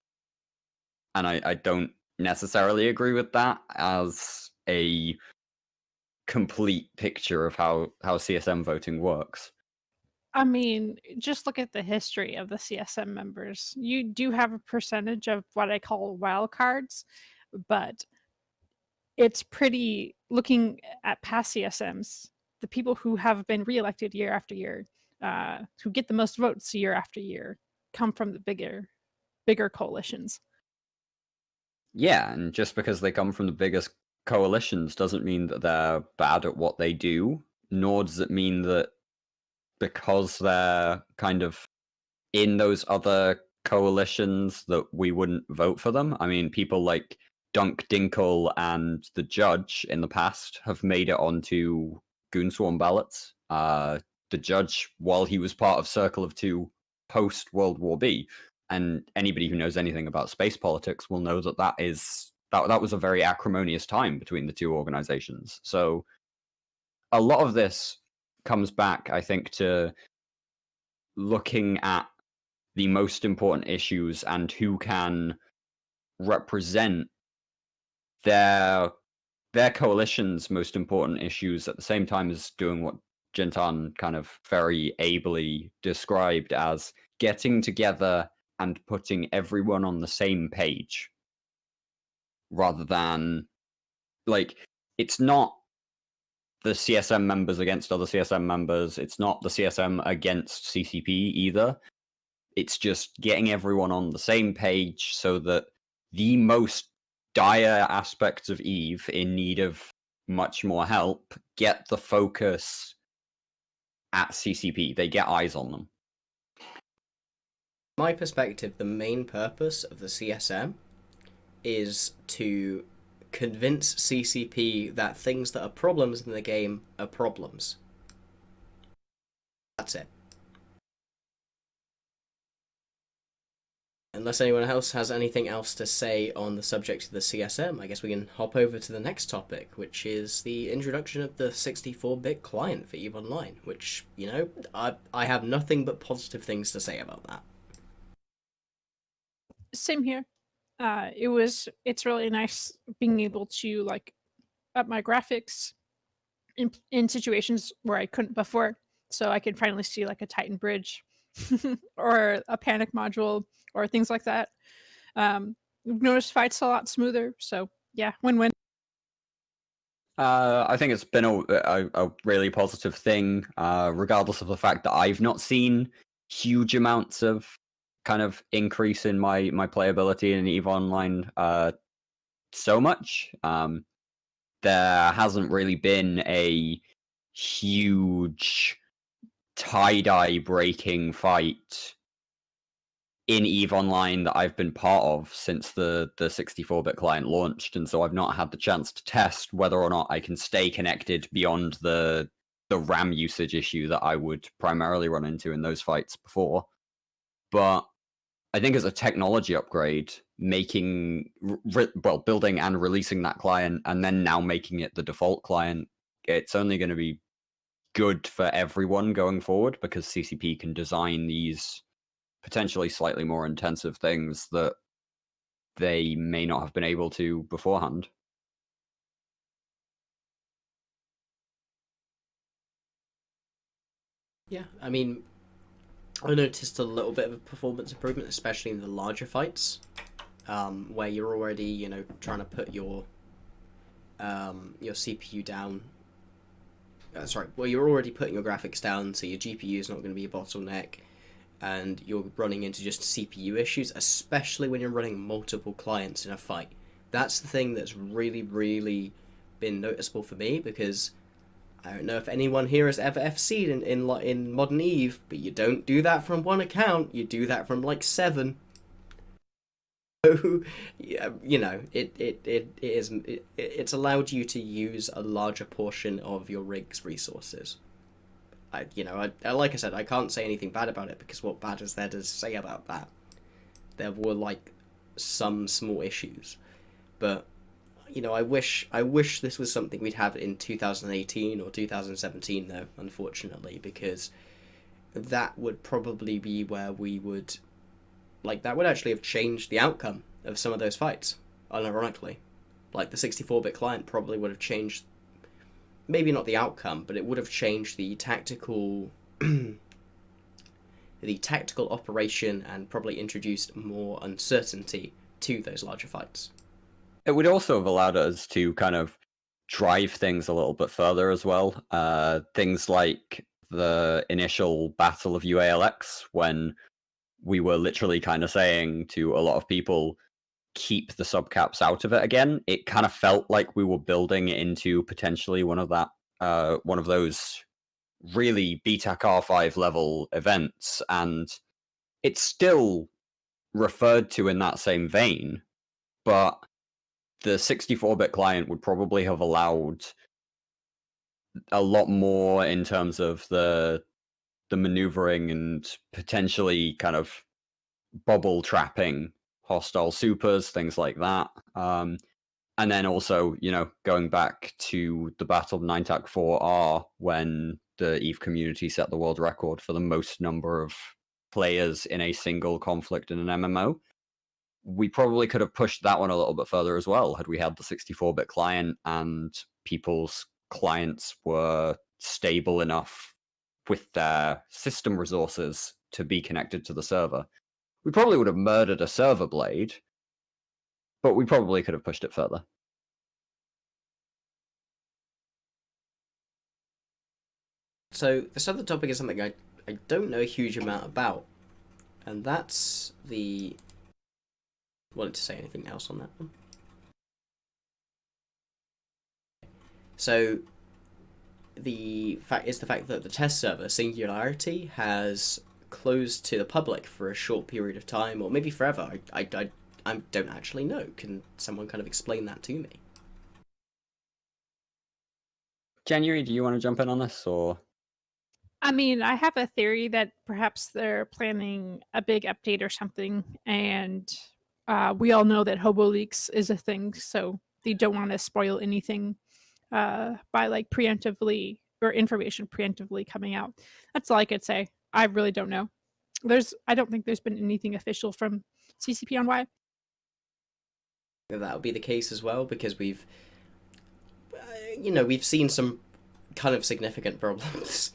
And I don't necessarily agree with that as a complete picture of how CSM voting works. I mean, just look at the history of the CSM members. You do have a percentage of what I call wild cards, but it's pretty looking at past CSMs, the people who have been reelected year after year, who get the most votes year after year, come from the bigger coalitions. Yeah, and just because they come from the biggest coalitions doesn't mean that they're bad at what they do, nor does it mean that because they're kind of in those other coalitions that we wouldn't vote for them. I mean, people like Dunk Dinkle and the Judge in the past have made it onto Goonswarm ballots. The Judge, while he was part of Circle of Two post World War B, and anybody who knows anything about space politics will know that that was a very acrimonious time between the two organizations. So a lot of this comes back, I think, to looking at the most important issues and who can represent their coalition's most important issues at the same time as doing what Jin'taan kind of very ably described as getting together and putting everyone on the same page, rather than, like, it's not the CSM members against other CSM members, it's not the CSM against CCP either. It's just getting everyone on the same page so that the most dire aspects of Eve in need of much more help get the focus at CCP. They get eyes on them. My perspective, the main purpose of the CSM is to convince CCP that things that are problems in the game are problems. That's it. Unless anyone else has anything else to say on the subject of the CSM, I guess we can hop over to the next topic, which is the introduction of the 64-bit client for EVE Online, which, I have nothing but positive things to say about that. Same here. It's really nice being able to like up my graphics in situations where I couldn't before. So I can finally see like a Titan bridge or a panic module or things like that. We've noticed fights a lot smoother. So yeah, win-win. I think it's been a really positive thing, regardless of the fact that I've not seen huge amounts of kind of increase in my playability in EVE Online so much. There hasn't really been a huge tie-dye breaking fight in EVE Online that I've been part of since the 64-bit client launched, and so I've not had the chance to test whether or not I can stay connected beyond the RAM usage issue that I would primarily run into in those fights before. But I think as a technology upgrade, building and releasing that client, and then now making it the default client, it's only going to be good for everyone going forward, because CCP can design these potentially slightly more intensive things that they may not have been able to beforehand. Yeah, I mean, I noticed a little bit of a performance improvement, especially in the larger fights, where you're already, trying to put your CPU down. You're already putting your graphics down, so your GPU is not going to be a bottleneck, and you're running into just CPU issues, especially when you're running multiple clients in a fight. That's the thing that's really, really been noticeable for me, because I don't know if anyone here has ever FC'd in Modern Eve, but you don't do that from one account, you do that from like 7. So, it's allowed you to use a larger portion of your rig's resources. Like I said, I can't say anything bad about it, because what bad is there to say about that? There were like some small issues, but I wish this was something we'd have in 2018 or 2017 though, unfortunately, because that would probably be where we would, that would actually have changed the outcome of some of those fights, unironically. Like the 64-bit client probably would have changed, maybe not the outcome, but it would have changed the tactical operation, and probably introduced more uncertainty to those larger fights. It would also have allowed us to kind of drive things a little bit further as well. Things like the initial Battle of UALX, when we were literally kind of saying to a lot of people, keep the subcaps out of it again. It kind of felt like we were building into potentially one of those really BTAC R5 level events, and it's still referred to in that same vein, but the 64-bit client would probably have allowed a lot more in terms of the maneuvering and potentially kind of bubble trapping hostile supers, things like that. And then also, going back to the Battle of 9TAC4R, when the EVE community set the world record for the most number of players in a single conflict in an MMO. we probably could have pushed that one a little bit further as well had we had the 64-bit client and people's clients were stable enough with their system resources to be connected to the server. We probably would have murdered a server blade, but we probably could have pushed it further. So this other topic is something I don't know a huge amount about, and that's the. Wanted to say anything else on that one? So the fact that the test server Singularity has closed to the public for a short period of time, or maybe forever. I don't actually know. Can someone kind of explain that to me? January, do you want to jump in on this, or? I mean, I have a theory that perhaps they're planning a big update or something, and we all know that hobo leaks is a thing, so they don't want to spoil anything by like preemptively or information preemptively coming out. That's all I could say. I really don't know. I don't think there's been anything official from CCP on why. That would be the case as well, because we've seen some kind of significant problems.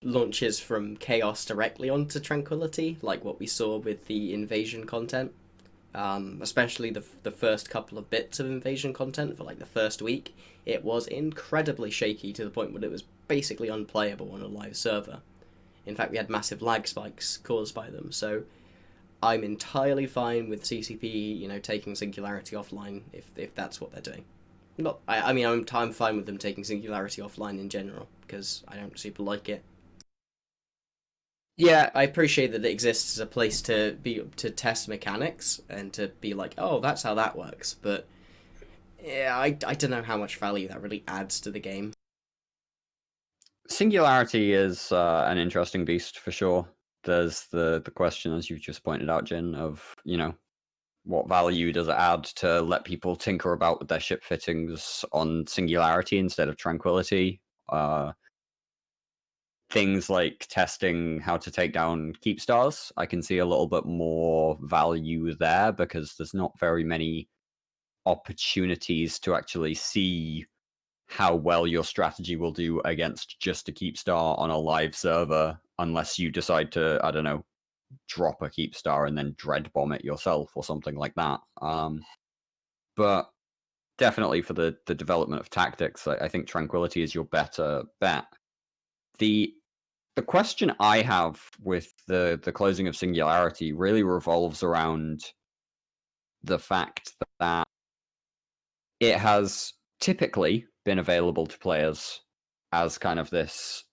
Launches from Chaos directly onto Tranquility, like what we saw with the Invasion content. Especially the first couple of bits of Invasion content for like the first week. It was incredibly shaky to the point where it was basically unplayable on a live server. In fact, we had massive lag spikes caused by them, so I'm entirely fine with CCP, taking Singularity offline if that's what they're doing. I'm fine with them taking Singularity offline in general, because I don't super like it. Yeah, I appreciate that it exists as a place to test mechanics and to be like, oh, that's how that works. But yeah, I don't know how much value that really adds to the game. Singularity is an interesting beast for sure. There's the question, as you just pointed out, Jin, of what value does it add to let people tinker about with their ship fittings on Singularity instead of Tranquility? Things like testing how to take down keep stars, I can see a little bit more value there because there's not very many opportunities to actually see how well your strategy will do against just a keep star on a live server, unless you decide to, I don't know, drop a keep star and then dread bomb it yourself or something like that. But definitely for the development of tactics, I think Tranquility is your better bet. The question I have with the closing of Singularity really revolves around the fact that it has typically been available to players as kind of this,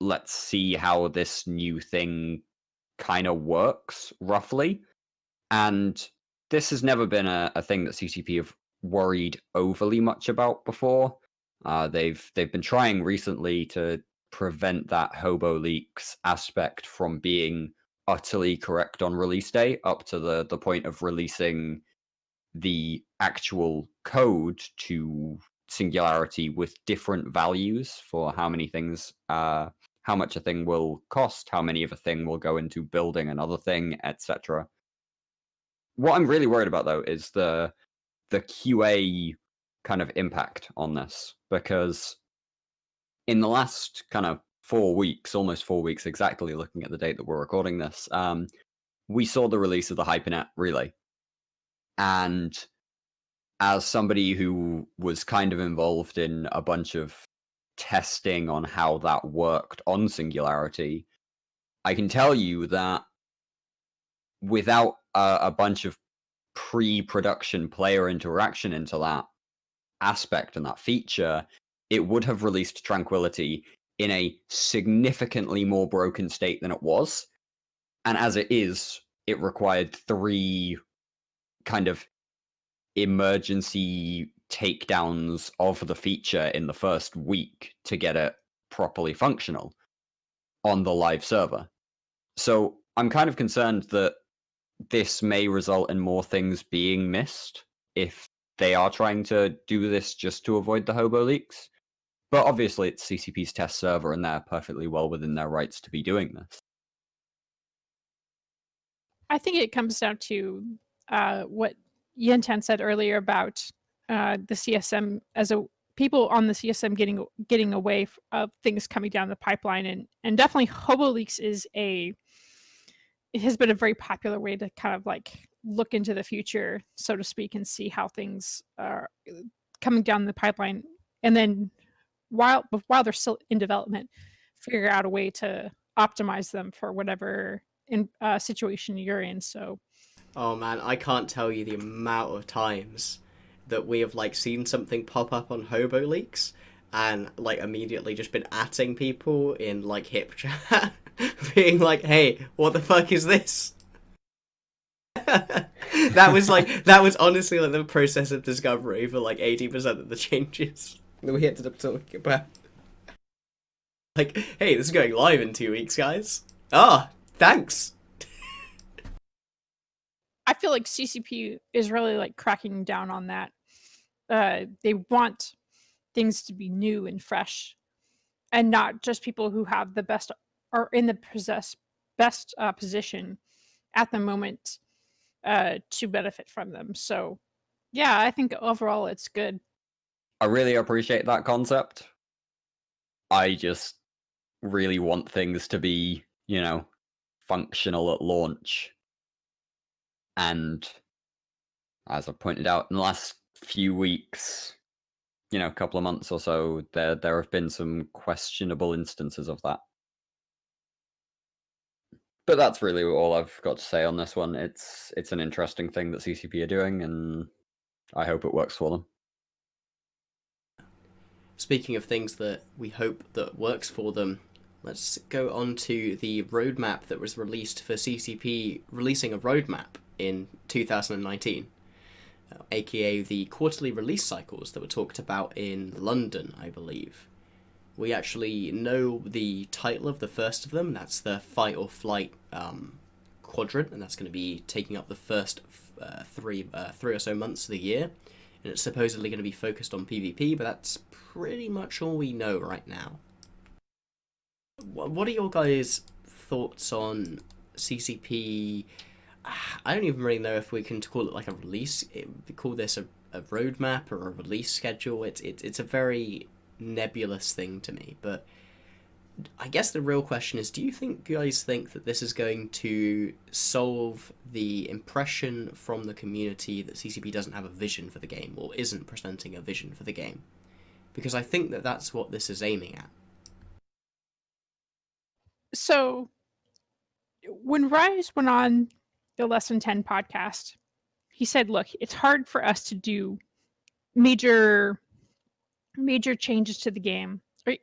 let's see how this new thing kind of works, roughly. And this has never been a thing that CCP have worried overly much about before. They've been trying recently to prevent that hobo leaks aspect from being utterly correct on release day, up to the point of releasing the actual code to Singularity with different values for how many things, how much a thing will cost, how many of a thing will go into building another thing, etc. What I'm really worried about, though, is the QA kind of impact on this, because in the last kind of 4 weeks, almost 4 weeks exactly, looking at the date that we're recording this, we saw the release of the Hypernet Relay. And as somebody who was kind of involved in a bunch of testing on how that worked on Singularity, I can tell you that without a bunch of pre-production player interaction into that aspect and that feature, it would have released Tranquility in a significantly more broken state than it was. And as it is, it required 3 kind of emergency takedowns of the feature in the first week to get it properly functional on the live server. So I'm kind of concerned that this may result in more things being missed if they are trying to do this just to avoid the hobo leaks. But obviously it's CCP's test server and they're perfectly well within their rights to be doing this. I think it comes down to what Jin'taan said earlier about the CSM as a people on the CSM getting away of things coming down the pipeline, and definitely hobo leaks is it has been a very popular way to kind of like look into the future, so to speak, and see how things are coming down the pipeline, and then while they're still in development, figure out a way to optimize them for whatever situation you're in. So Oh man, I can't tell you the amount of times that we have like seen something pop up on Hobo Leaks and like immediately just been atting people in like hip chat, being like, "Hey, what the fuck is this?" that was honestly like the process of discovery for like 80% of the changes that we ended up talking about. Like, hey, this is going live in 2 weeks, guys. Ah, thanks. I feel like CCP is really like cracking down on that. They want things to be new and fresh, and not just people who have the best or in the best position at the moment to benefit from them. So yeah, I think overall it's good. I really appreciate that concept. I just really want things to be, functional at launch. And as I pointed out in the last few weeks, a couple of months or so, there have been some questionable instances of that. But that's really all I've got to say on this one. It's an interesting thing that CCP are doing, and I hope it works for them. Speaking of things that we hope that works for them, let's go on to the roadmap that was released for CCP releasing a roadmap in 2019, aka the quarterly release cycles that were talked about in London, I believe. We actually know the title of the first of them, that's the Fight or Flight quadrant, and that's going to be taking up the first three or so months of the year. And it's supposedly going to be focused on PvP, but that's pretty much all we know right now. What are your guys' thoughts on CCP? I don't even really know if we can call it like a release. We call this a roadmap or a release schedule. It's a very nebulous thing to me, but I guess the real question is, do you guys think that this is going to solve the impression from the community that CCP doesn't have a vision for the game or isn't presenting a vision for the game? Because I think that that's what this is aiming at. So when Rise went on the Lesson 10 podcast, he said, look, it's hard for us to do major changes to the game,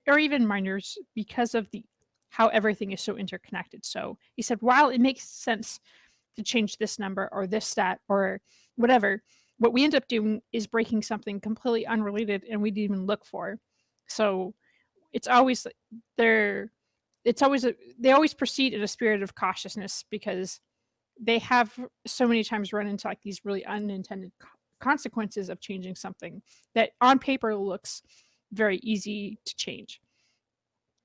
or even minors, because of the how everything is so interconnected. So he said, while it makes sense to change this number or this stat or whatever, what we end up doing is breaking something completely unrelated and we didn't even look for. So it's always they're it's always they always proceed in a spirit of cautiousness, because they have so many times run into like these really unintended consequences of changing something that on paper looks very easy to change.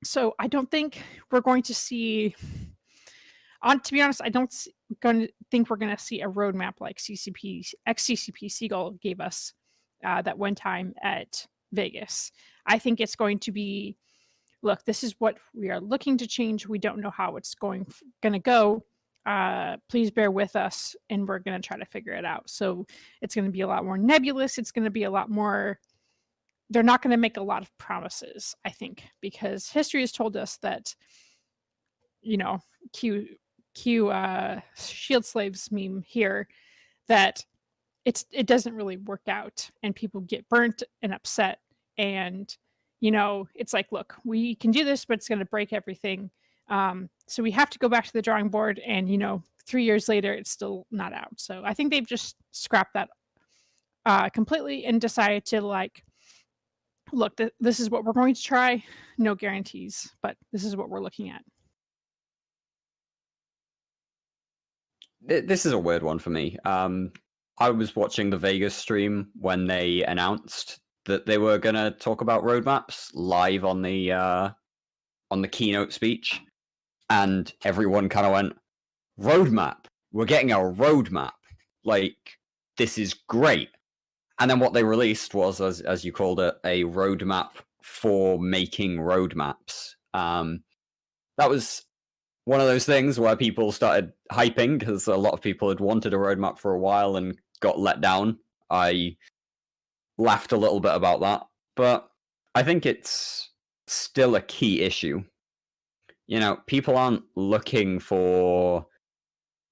So I don't think we're going to see on to be honest, I don't going to think we're going to see a roadmap like CCP ex-CCP Seagull gave us that one time at Vegas. I think it's going to be, look, this is what we are looking to change. We don't know how it's going to go. Please bear with us, and we're going to try to figure it out. So it's going to be a lot more nebulous. It's going to be a lot more. They're not going to make a lot of promises, I think, because history has told us that, Q Shield Slaves meme here, that it doesn't really work out, and people get burnt and upset, and it's like, look, we can do this, but it's going to break everything. So we have to go back to the drawing board, and 3 years later it's still not out. So I think they've just scrapped that completely and decided to like, look, this is what we're going to try. No guarantees, but this is what we're looking at. This is a weird one for me. I was watching the Vegas stream when they announced that they were gonna talk about roadmaps live on the keynote speech, and everyone kind of went, roadmap, we're getting our roadmap. Like, this is great. And then what they released was, as you called it, a roadmap for making roadmaps. That was one of those things where people started hyping because a lot of people had wanted a roadmap for a while and got let down. I laughed a little bit about that, but I think it's still a key issue. You know, people aren't looking for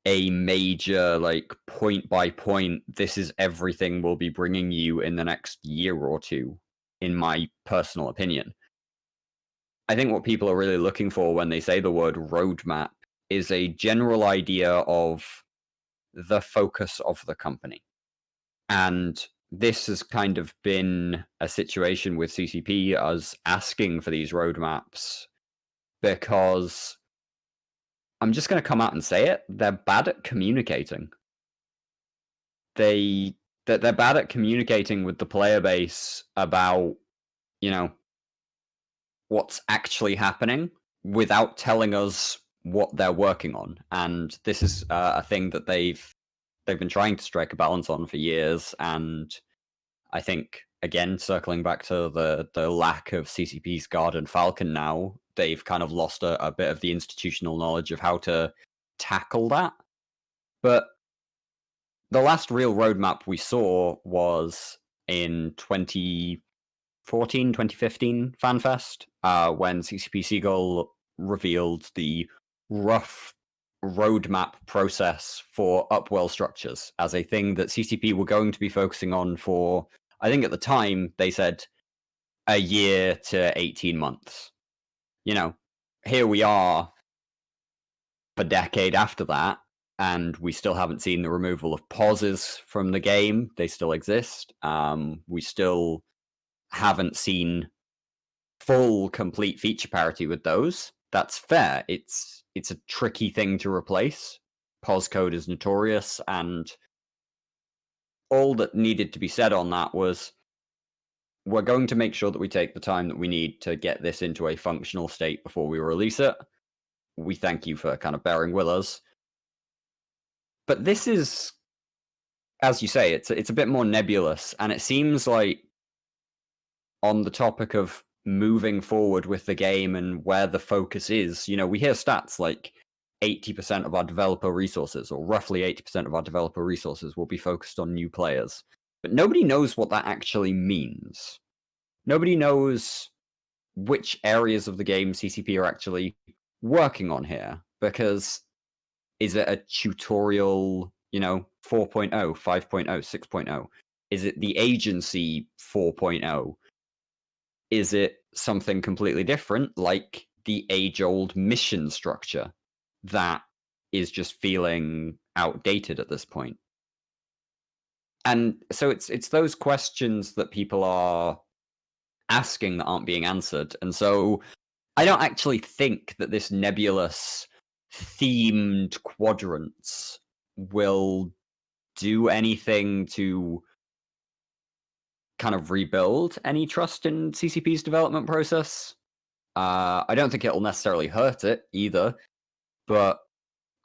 a major, like, point by point, this is everything we'll be bringing you in the next year or two, in my personal opinion. I think what people are really looking for when they say the word roadmap is a general idea of the focus of the company. And this has kind of been a situation with CCP as asking for these roadmaps because I'm just going to come out and say it, they're bad at communicating. They're bad at communicating with the player base about, you know, what's actually happening without telling us what they're working on. And this is a thing that they've been trying to strike a balance on for years. And I think, again, circling back to the lack of CCP's Guard and Falcon now, they've kind of lost a bit of the institutional knowledge of how to tackle that. But the last real roadmap we saw was in 2014, 2015 FanFest, when CCP Seagull revealed the rough roadmap process for upwell structures as a thing that CCP were going to be focusing on for, I think at the time, they said a year to 18 months. You know, here we are a decade after that, and we still haven't seen the removal of pauses from the game. They still exist. We still haven't seen full, complete feature parity with those. That's fair. It's a tricky thing to replace. Pause code is notorious, and all that needed to be said on that was, we're going to make sure that we take the time that we need to get this into a functional state before we release it. We thank you for kind of bearing with us. But this is, as you say, it's a bit more nebulous, and it seems like on the topic of moving forward with the game and where the focus is, you know, we hear stats like 80% of our developer resources, or roughly 80% of our developer resources, will be focused on new players. But nobody knows what that actually means. Nobody knows which areas of the game CCP are actually working on here, because is it a tutorial, you know, 4.0, 5.0, 6.0? Is it the agency 4.0? Is it something completely different, like the age-old mission structure that is just feeling outdated at this point? And so it's those questions that people are asking that aren't being answered. And so I don't actually think that this nebulous themed quadrants will do anything to kind of rebuild any trust in CCP's development process. I don't think it'll necessarily hurt it either, but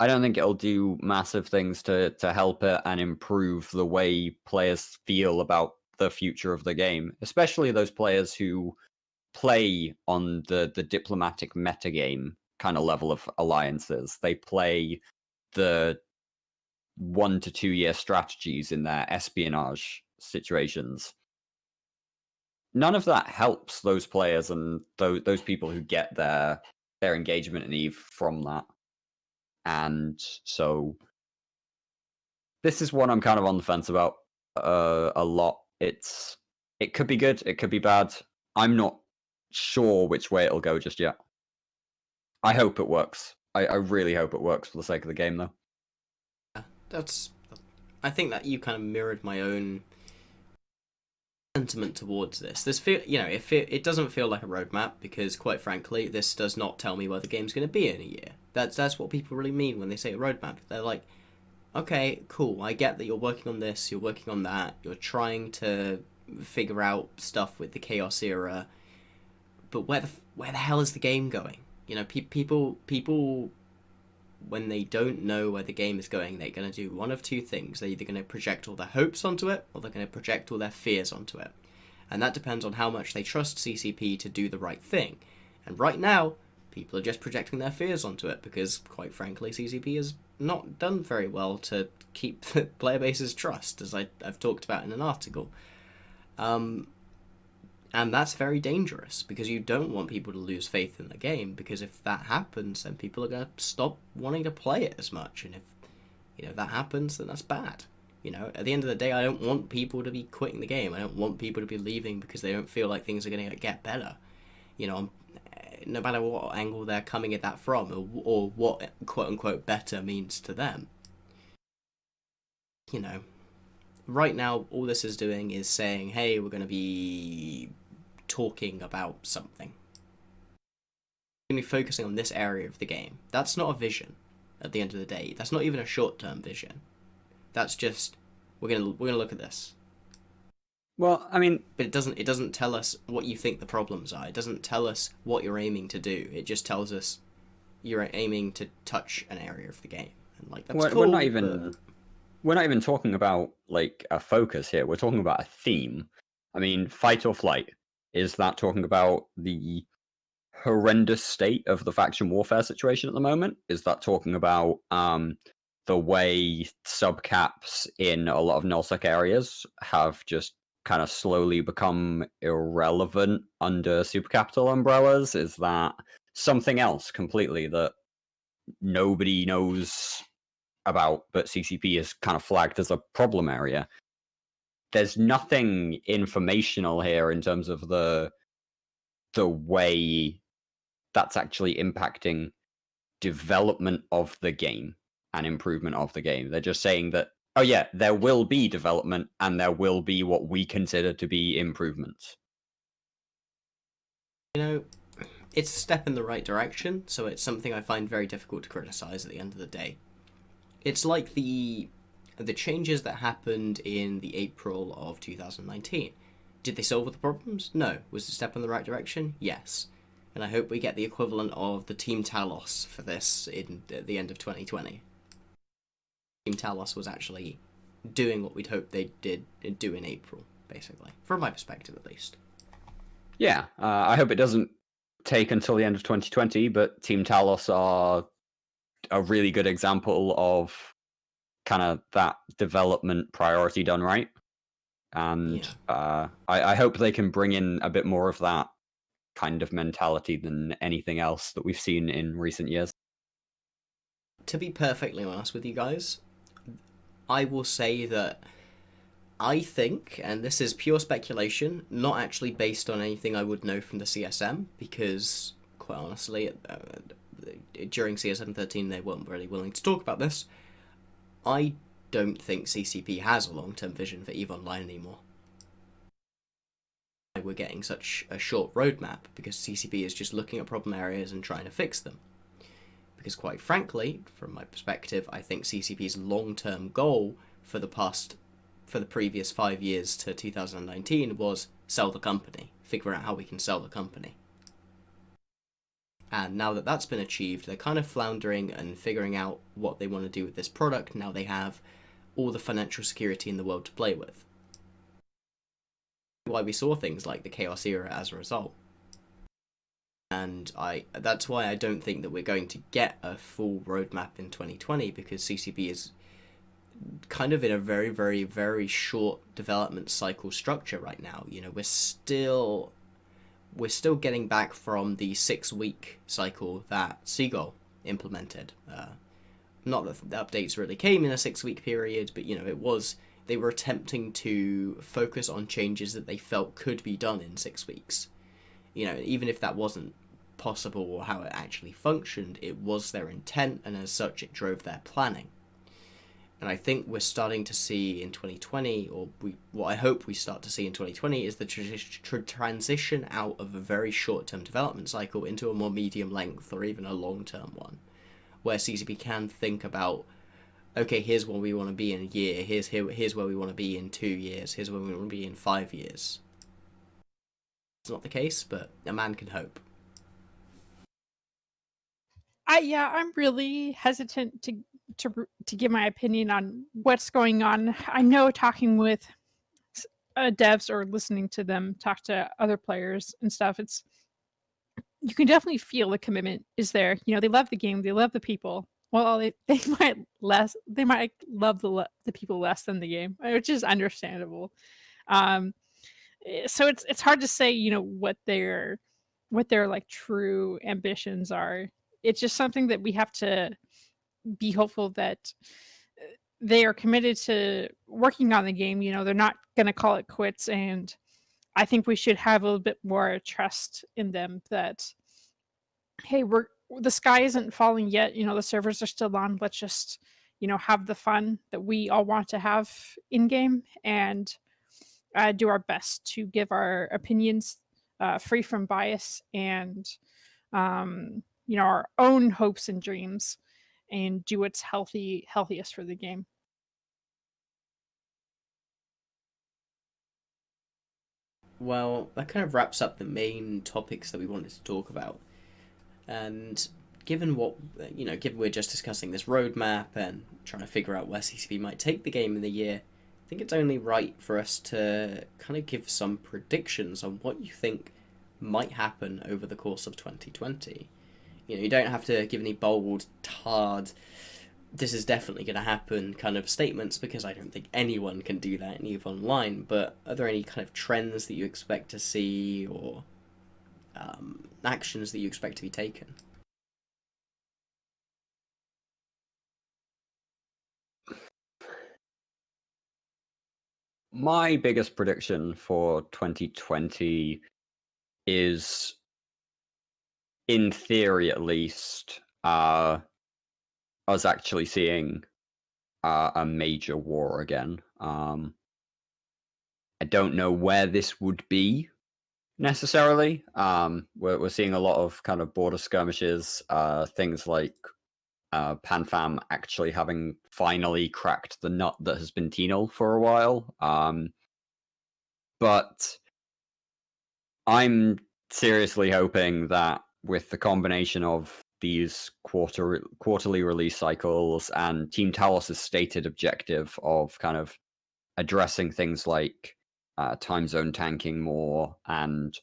I don't think it'll do massive things to help it and improve the way players feel about the future of the game, especially those players who play on the diplomatic metagame kind of level of alliances. They play the 1 to 2 year strategies in their espionage situations. None of that helps those players and those people who get their engagement in EVE from that. And so this is one I'm kind of on the fence about a lot. It could be good, it could be bad. I'm not sure which way it'll go just yet. I hope it works. I really hope it works for the sake of the game, though. I think that you kind of mirrored my own sentiment towards this. It doesn't feel like a roadmap, because quite frankly, this does not tell me where the game's going to be in a year. That's what people really mean when they say a roadmap. They're like, okay, cool, I get that you're working on this, you're working on that, you're trying to figure out stuff with the Chaos era, but where the hell is the game going? You know, people when they don't know where the game is going, they're going to do one of two things. They're either going to project all their hopes onto it, or they're going to project all their fears onto it. And that depends on how much they trust CCP to do the right thing. And right now, people are just projecting their fears onto it because, quite frankly, CCP has not done very well to keep the player base's trust, as I've talked about in an article. And that's very dangerous because you don't want people to lose faith in the game, because if that happens, then people are going to stop wanting to play it as much. And if that happens, then that's bad. At the end of the day, I don't want people to be quitting the game. I don't want people to be leaving because they don't feel like things are going to get better. No matter what angle they're coming at that from, or what quote-unquote better means to them. Right now, all this is doing is saying, hey, we're going to be talking about something. We're going to be focusing on this area of the game. That's not a vision at the end of the day. That's not even a short-term vision. That's just, we're gonna look at this. Well, I mean, but it doesn't tell us what you think the problems are. It doesn't tell us what you're aiming to do. It just tells us you're aiming to touch an area of the game, and that's cool. We're not even talking about a focus here. We're talking about a theme. I mean, fight or flight. Is that talking about the horrendous state of the faction warfare situation at the moment? Is that talking about the way subcaps in a lot of nullsec areas have just kind of slowly become irrelevant under supercapital umbrellas? Is that something else completely that nobody knows about, but CCP is kind of flagged as a problem area? There's nothing informational here in terms of the way that's actually impacting development of the game and improvement of the game. They're just saying that, oh yeah, there will be development and there will be what we consider to be improvements. It's a step in the right direction, so it's something I find very difficult to criticize at the end of the day. It's like the changes that happened in the April of 2019. Did they solve all the problems? No. Was it a step in the right direction? Yes. And I hope we get the equivalent of the Team Talos for this at the end of 2020. Team Talos was actually doing what we'd hoped they did do in April, basically. From my perspective, at least. Yeah, I hope it doesn't take until the end of 2020, but Team Talos are a really good example of kind of that development priority done right. And I hope they can bring in a bit more of that kind of mentality than anything else that we've seen in recent years. To be perfectly honest with you guys, I will say that I think, and this is pure speculation, not actually based on anything I would know from the CSM, because, quite honestly, during CSM 13 they weren't really willing to talk about this. I don't think CCP has a long-term vision for EVE Online anymore. We're getting such a short roadmap, because CCP is just looking at problem areas and trying to fix them. Because quite frankly, from my perspective, I think CCP's long-term goal for the previous 5 years to 2019 was sell the company, figure out how we can sell the company. And now that that's been achieved, they're kind of floundering and figuring out what they want to do with this product. Now they have all the financial security in the world to play with. Why we saw things like the Chaos Era as a result. And that's why I don't think that we're going to get a full roadmap in 2020, because CCP is kind of in a very, very, very short development cycle structure right now. We're still getting back from the 6-week cycle that Seagull implemented. Not that the updates really came in a 6-week period, but they were attempting to focus on changes that they felt could be done in 6 weeks. Even if that wasn't possible or how it actually functioned, it was their intent, and as such it drove their planning. And I think we're starting to see in 2020, what I hope we start to see in 2020, is the transition out of a very short-term development cycle into a more medium length or even a long-term one, where CCP can think about, okay, here's where we want to be in a year, here's where we want to be in 2 years, here's where we want to be in 5 years. It's not the case, but a man can hope. I'm really hesitant to give my opinion on what's going on. I know talking with devs or listening to them talk to other players and stuff, it's you can definitely feel the commitment is there. You know, they love the game, they love the people. Well, they might love the people less than the game, which is understandable. Um, so it's hard to say, you know, what their like true ambitions are. It's just something that we have to be hopeful that they are committed to working on the game. You know, they're not going to call it quits, and I think we should have a little bit more trust in them that hey, we're the sky isn't falling yet. You know, the servers are still on. Let's just have the fun that we all want to have in game and do our best to give our opinions free from bias and our own hopes and dreams and do what's healthiest for the game. Well, that kind of wraps up the main topics that we wanted to talk about. And given given we're just discussing this roadmap and trying to figure out where CCP might take the game in the year, I think it's only right for us to kind of give some predictions on what you think might happen over the course of 2020. You don't have to give any bold, hard, this is definitely going to happen kind of statements, because I don't think anyone can do that in EVE Online, but are there any kind of trends that you expect to see, or actions that you expect to be taken? My biggest prediction for 2020 is, in theory at least, us actually seeing a major war again. I don't know where this would be necessarily. We're seeing a lot of kind of border skirmishes, things like PanFam actually having finally cracked the nut that has been Tino for a while. But I'm seriously hoping that with the combination of these quarterly release cycles and Team Talos' stated objective of kind of addressing things like time zone tanking more and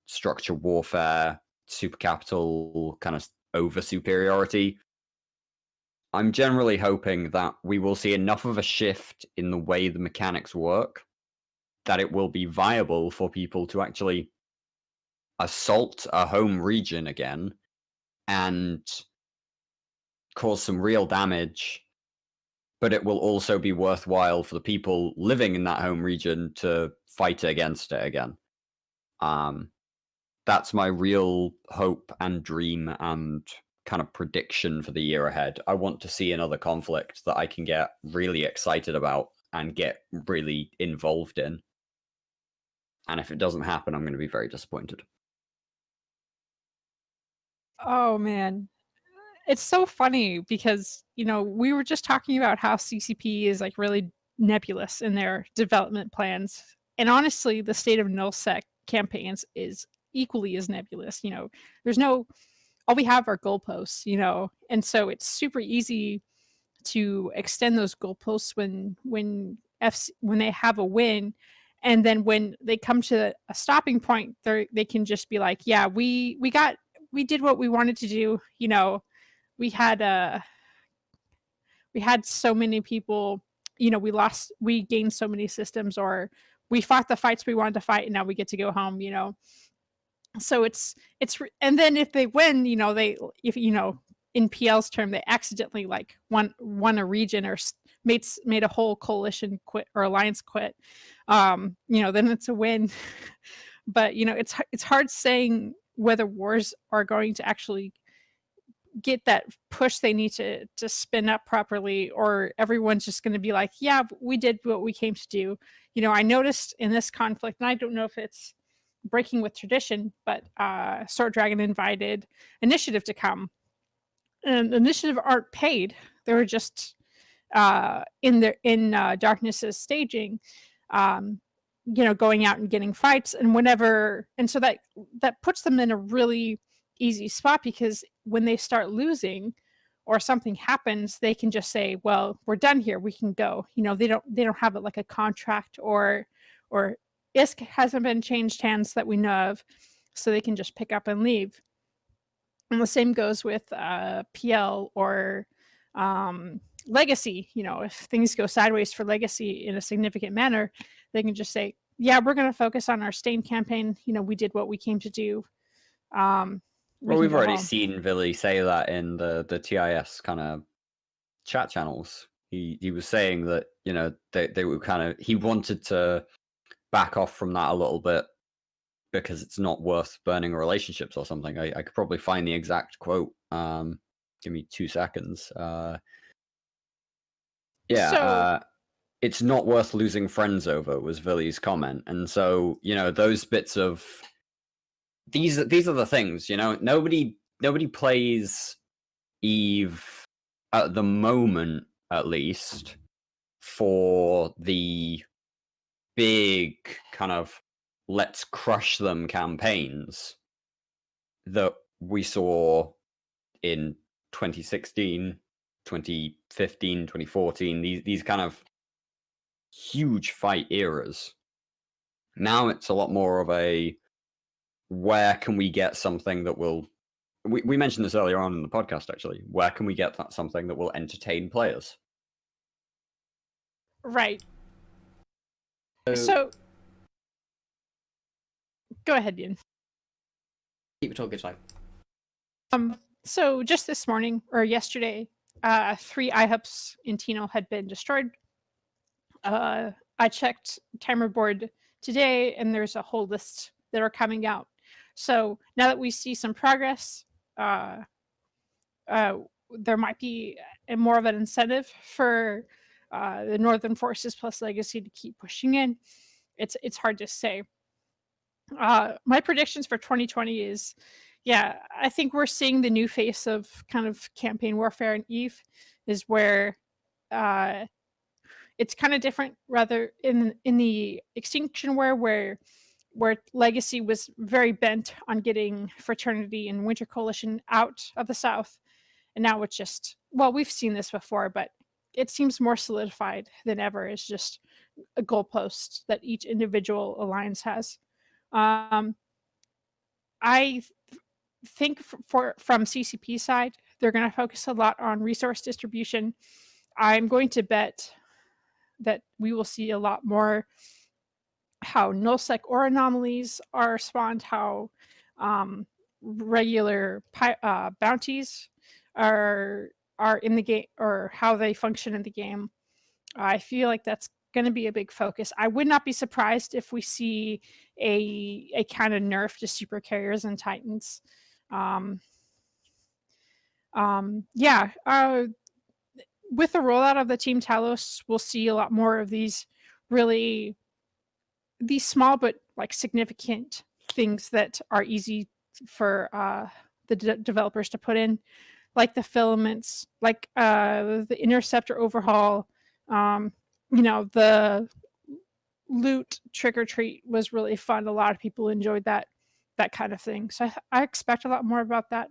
structure warfare, super capital kind of over superiority, I'm generally hoping that we will see enough of a shift in the way the mechanics work that it will be viable for people to actually assault a home region again and cause some real damage, but it will also be worthwhile for the people living in that home region to fight against it again. That's my real hope and dream and kind of prediction for the year ahead. I want to see another conflict that I can get really excited about and get really involved in. And if it doesn't happen, I'm going to be very disappointed. Oh man, it's so funny because we were just talking about how CCP is like really nebulous in their development plans, and honestly, the state of nullsec campaigns is equally as nebulous. There's no all we have are goalposts, and so it's super easy to extend those goalposts when they have a win, and then when they come to a stopping point, they can just be like, yeah, we did what we wanted to do. We had we had so many people. We gained so many systems, or we fought the fights we wanted to fight, and now we get to go home. So and then if they win, they if in PL's term they accidentally like won a region or made a whole coalition quit or alliance quit, then it's a win. But it's hard saying whether wars are going to actually get that push they need to spin up properly, or everyone's just going to be like, yeah, we did what we came to do. I noticed in this conflict, and I don't know if it's breaking with tradition, but Sword Dragon invited Initiative to come, and Initiative aren't paid. They were just in Darkness's staging, going out and getting fights, and so that puts them in a really easy spot because when they start losing or something happens, they can just say, "Well, we're done here. We can go." They don't have it like a contract or ISK hasn't been changed hands that we know of, so they can just pick up and leave. And the same goes with PL or Legacy. If things go sideways for Legacy in a significant manner, they can just say, "Yeah, we're going to focus on our Stain campaign. We did what we came to do. We Well, can we've go already home." seen Billy say that in the TIS kind of chat channels. He was saying that they were kind of, he wanted to back off from that a little bit because it's not worth burning relationships or something. I could probably find the exact quote. Give me 2 seconds. So It's not worth losing friends over was Villy's comment, and so those bits of these are the things. Nobody plays Eve at the moment, at least, for the big kind of let's crush them campaigns that we saw in 2016, 2015, 2014, these kind of huge fight eras. Now it's a lot more of a where can we get something that will, we mentioned this earlier on in the podcast actually, where can we get something that will entertain players? right. So go ahead, Ian. Keep it all good time. So just this morning or yesterday, 3 iHups in Tino had been destroyed. I checked timer board today, and there's a whole list that are coming out. So now that we see some progress, there might be more of an incentive for the Northern Forces plus Legacy to keep pushing in. It's hard to say. My predictions for 2020 is, I think we're seeing the new face of kind of campaign warfare in Eve, is where it's kind of different rather in the Extinction War where Legacy was very bent on getting Fraternity and Winter Coalition out of the South, and now it's just, well, we've seen this before, but it seems more solidified than ever. It's just a goalpost that each individual alliance has. I think from CCP side, they're going to focus a lot on resource distribution. I'm going to bet that we will see a lot more how nullsec or anomalies are spawned, how regular bounties are in the game, or how they function in the game. I feel like that's going to be a big focus. I would not be surprised if we see a kind of nerf to super carriers and titans. With the rollout of the Team Talos, we'll see a lot more of these small but like significant things that are easy for the developers to put in, like the filaments, like the interceptor overhaul. The loot trick or treat was really fun. A lot of people enjoyed that kind of thing. So I expect a lot more about that.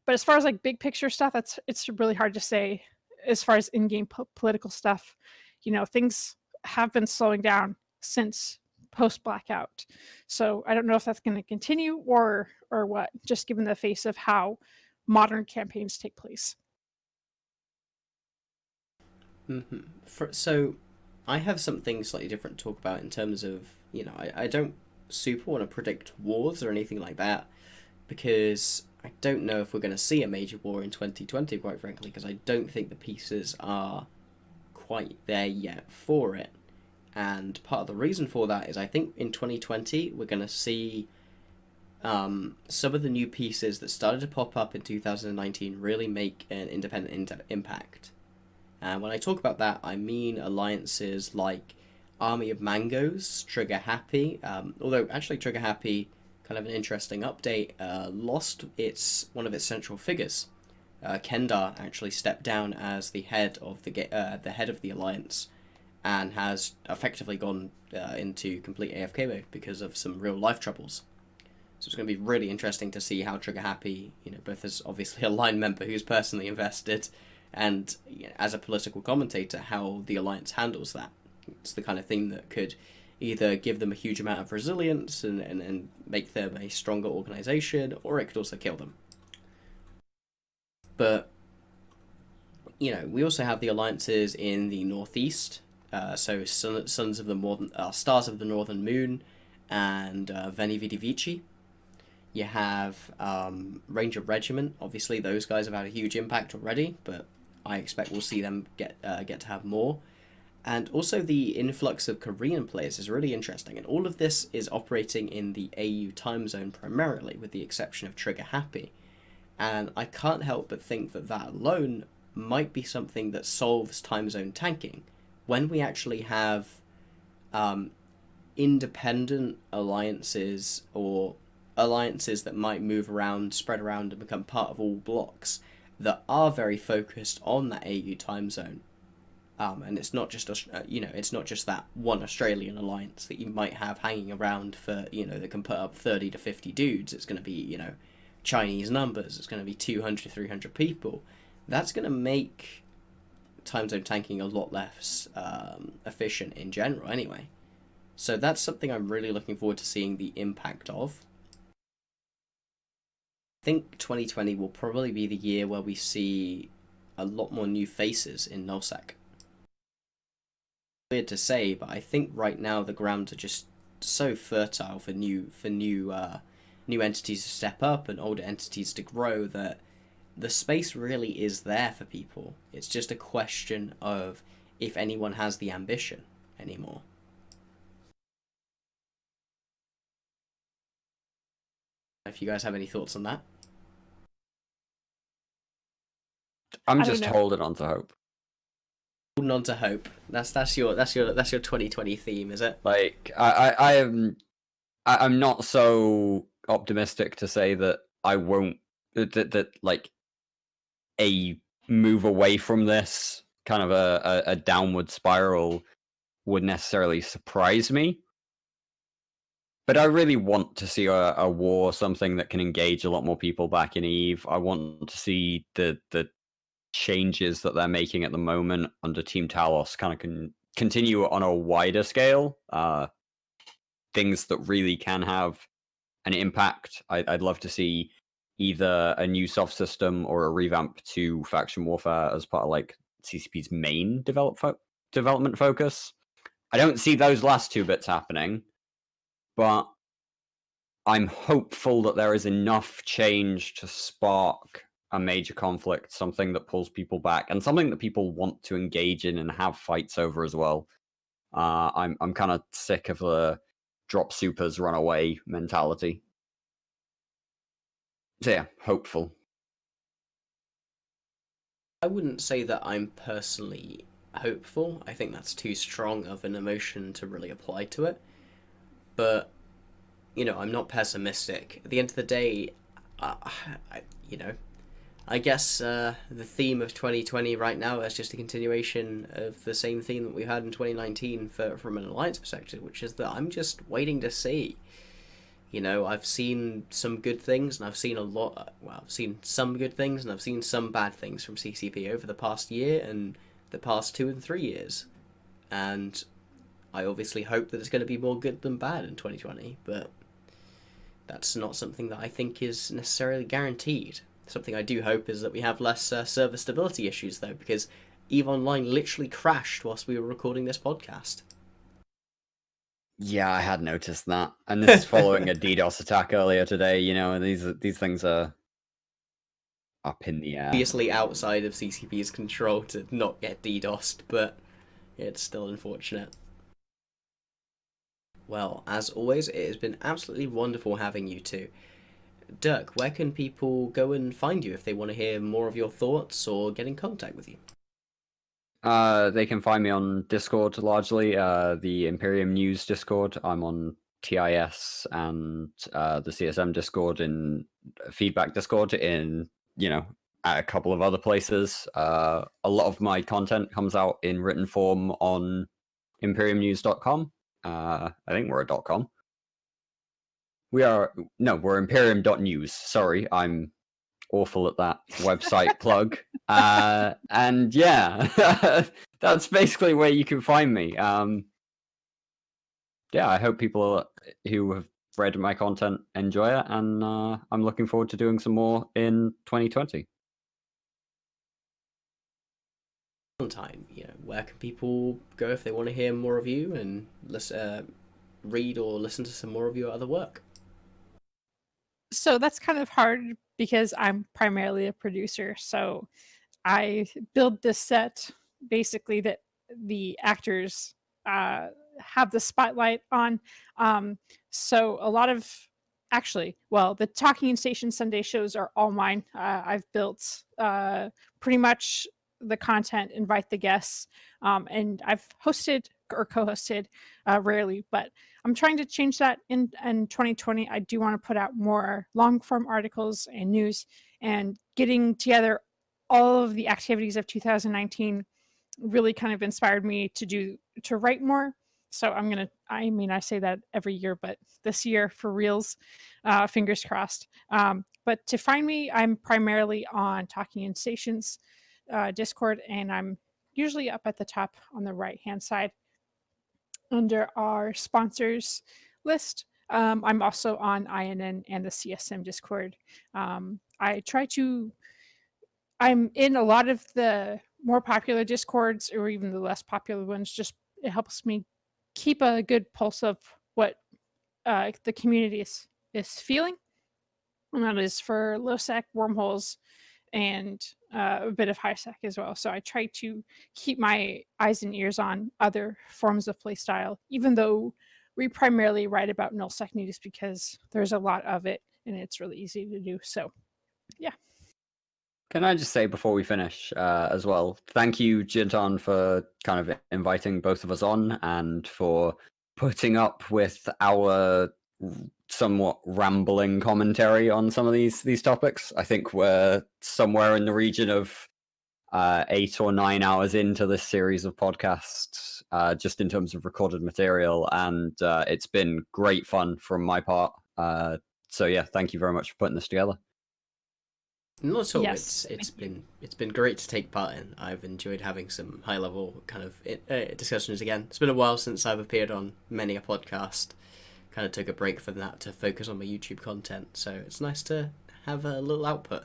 But as far as like big picture stuff, it's really hard to say. As far as in-game political stuff, things have been slowing down since post blackout. So I don't know if that's going to continue or what. Just given the face of how modern campaigns take place. So I have something slightly different to talk about in terms of, I don't super want to predict wars or anything like that, because I don't know if we're going to see a major war in 2020, quite frankly, because I don't think the pieces are quite there yet for it. And part of the reason for that is I think in 2020 we're going to see some of the new pieces that started to pop up in 2019 really make an independent impact. And when I talk about that, I mean alliances like Army of Mangoes, Trigger Happy, although actually Trigger Happy, kind of an interesting update, lost one of its central figures. Kendar actually stepped down as the head of the alliance, and has effectively gone into complete AFK mode because of some real life troubles. So it's going to be really interesting to see how Trigger Happy, both as obviously a line member who's personally invested, and as a political commentator, how the alliance handles that. It's the kind of thing that could either give them a huge amount of resilience and make them a stronger organization, or it could also kill them. But we also have the alliances in the northeast. So Sons of the Northern, Stars of the Northern Moon, and Veni Vidi Vici. You have Ranger Regiment. Obviously, those guys have had a huge impact already, but I expect we'll see them get to have more. And also the influx of Korean players is really interesting, and all of this is operating in the AU time zone primarily, with the exception of Trigger Happy. And I can't help but think that that alone might be something that solves time zone tanking. When we actually have independent alliances, or alliances that might move around, spread around, and become part of all blocks that are very focused on that AU time zone. And it's not just it's not just that one Australian alliance that you might have hanging around for that can put up 30 to 50 dudes. It's going to be Chinese numbers. It's going to be 200, 300 people. That's going to make time zone tanking a lot less efficient in general, anyway. So that's something I'm really looking forward to seeing the impact of. I think 2020 will probably be the year where we see a lot more new faces in nullsec. Weird to say, but I think right now the grounds are just so fertile for new entities to step up and older entities to grow that the space really is there for people. It's just a question of if anyone has the ambition anymore. If you guys have any thoughts on that. I'm just holding on to hope. Holding on to hope. That's your 2020 theme, is it? Like I'm not so optimistic to say that I won't that like a move away from this kind of a downward spiral would necessarily surprise me. But I really want to see a war, something that can engage a lot more people back in EVE. I want to see the changes that they're making at the moment under Team Talos kind of continue on a wider scale. Things that really can have an impact. I'd love to see either a new soft system or a revamp to faction warfare as part of like CCP's main development focus. I don't see those last two bits happening, but I'm hopeful that there is enough change to spark a major conflict, something that pulls people back, and something that people want to engage in and have fights over as well. I'm kind of sick of the drop supers, run away mentality. So yeah, hopeful. I wouldn't say that I'm personally hopeful. I think that's too strong of an emotion to really apply to it. But I'm not pessimistic. At the end of the day, I guess the theme of 2020 right now is just a continuation of the same theme that we had in 2019 from an alliance perspective, which is that I'm just waiting to see. I've seen some good things, and I've seen I've seen some good things, and I've seen some bad things from CCP over the past year and the past 2 and 3 years. And I obviously hope that it's going to be more good than bad in 2020, but that's not something that I think is necessarily guaranteed. Something I do hope is that we have less server stability issues, though, because EVE Online literally crashed whilst we were recording this podcast. Yeah, I had noticed that, and this is following a DDoS attack earlier today. These things are up in the air. Obviously outside of CCP's control to not get DDoSed, but it's still unfortunate. Well, as always, it has been absolutely wonderful having you two. Dirk, where can people go and find you if they want to hear more of your thoughts or get in contact with you? They can find me on Discord largely, the Imperium News Discord. I'm on TIS and the CSM Discord and Feedback Discord in, at a couple of other places. A lot of my content comes out in written form on imperiumnews.com. I think we're a .com. we're Imperium.news. Sorry, I'm awful at that website plug. And yeah, that's basically where you can find me. Yeah, I hope people who have read my content enjoy it, and I'm looking forward to doing some more in 2020. Valentine, where can people go if they want to hear more of you and read or listen to some more of your other work? So that's kind of hard because I'm primarily a producer. So I build this set basically that the actors uh, have the spotlight on. Um, so a lot of well, the Talking in Station Sunday shows are all mine. I've built pretty much the content, invite the guests, and I've hosted or co-hosted rarely, but I'm trying to change that in 2020. I do want to put out more long form articles and news, and getting together all of the activities of 2019 really kind of inspired me to write more. So I say that every year, but this year for reals, fingers crossed. But to find me, I'm primarily on Talking in Stations Discord, and I'm usually up at the top on the right hand side under our sponsors list. I'm also on INN and the CSM Discord. I try to I'm in a lot of the more popular discords or even the less popular ones. Just it helps me keep a good pulse of what the community is feeling, and that is for low sec wormholes and a bit of high sec as well. So I try to keep my eyes and ears on other forms of playstyle, even though we primarily write about null sec news because there's a lot of it and it's really easy to do. So yeah. Can I just say before we finish as well, thank you, Jin'taan, for kind of inviting both of us on and for putting up with our somewhat rambling commentary on some of these topics. I think we're somewhere in the region of 8 or 9 hours into this series of podcasts, just in terms of recorded material, and it's been great fun from my part. So yeah, thank you very much for putting this together. Not at all. Yes. It's been great to take part in. I've enjoyed having some high level kind of discussions again. It's been a while since I've appeared on many a podcast. Kind of took a break from that to focus on my YouTube content, so it's nice to have a little output.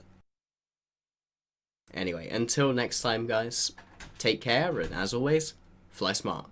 Anyway, until next time, guys, take care, and as always, fly smart.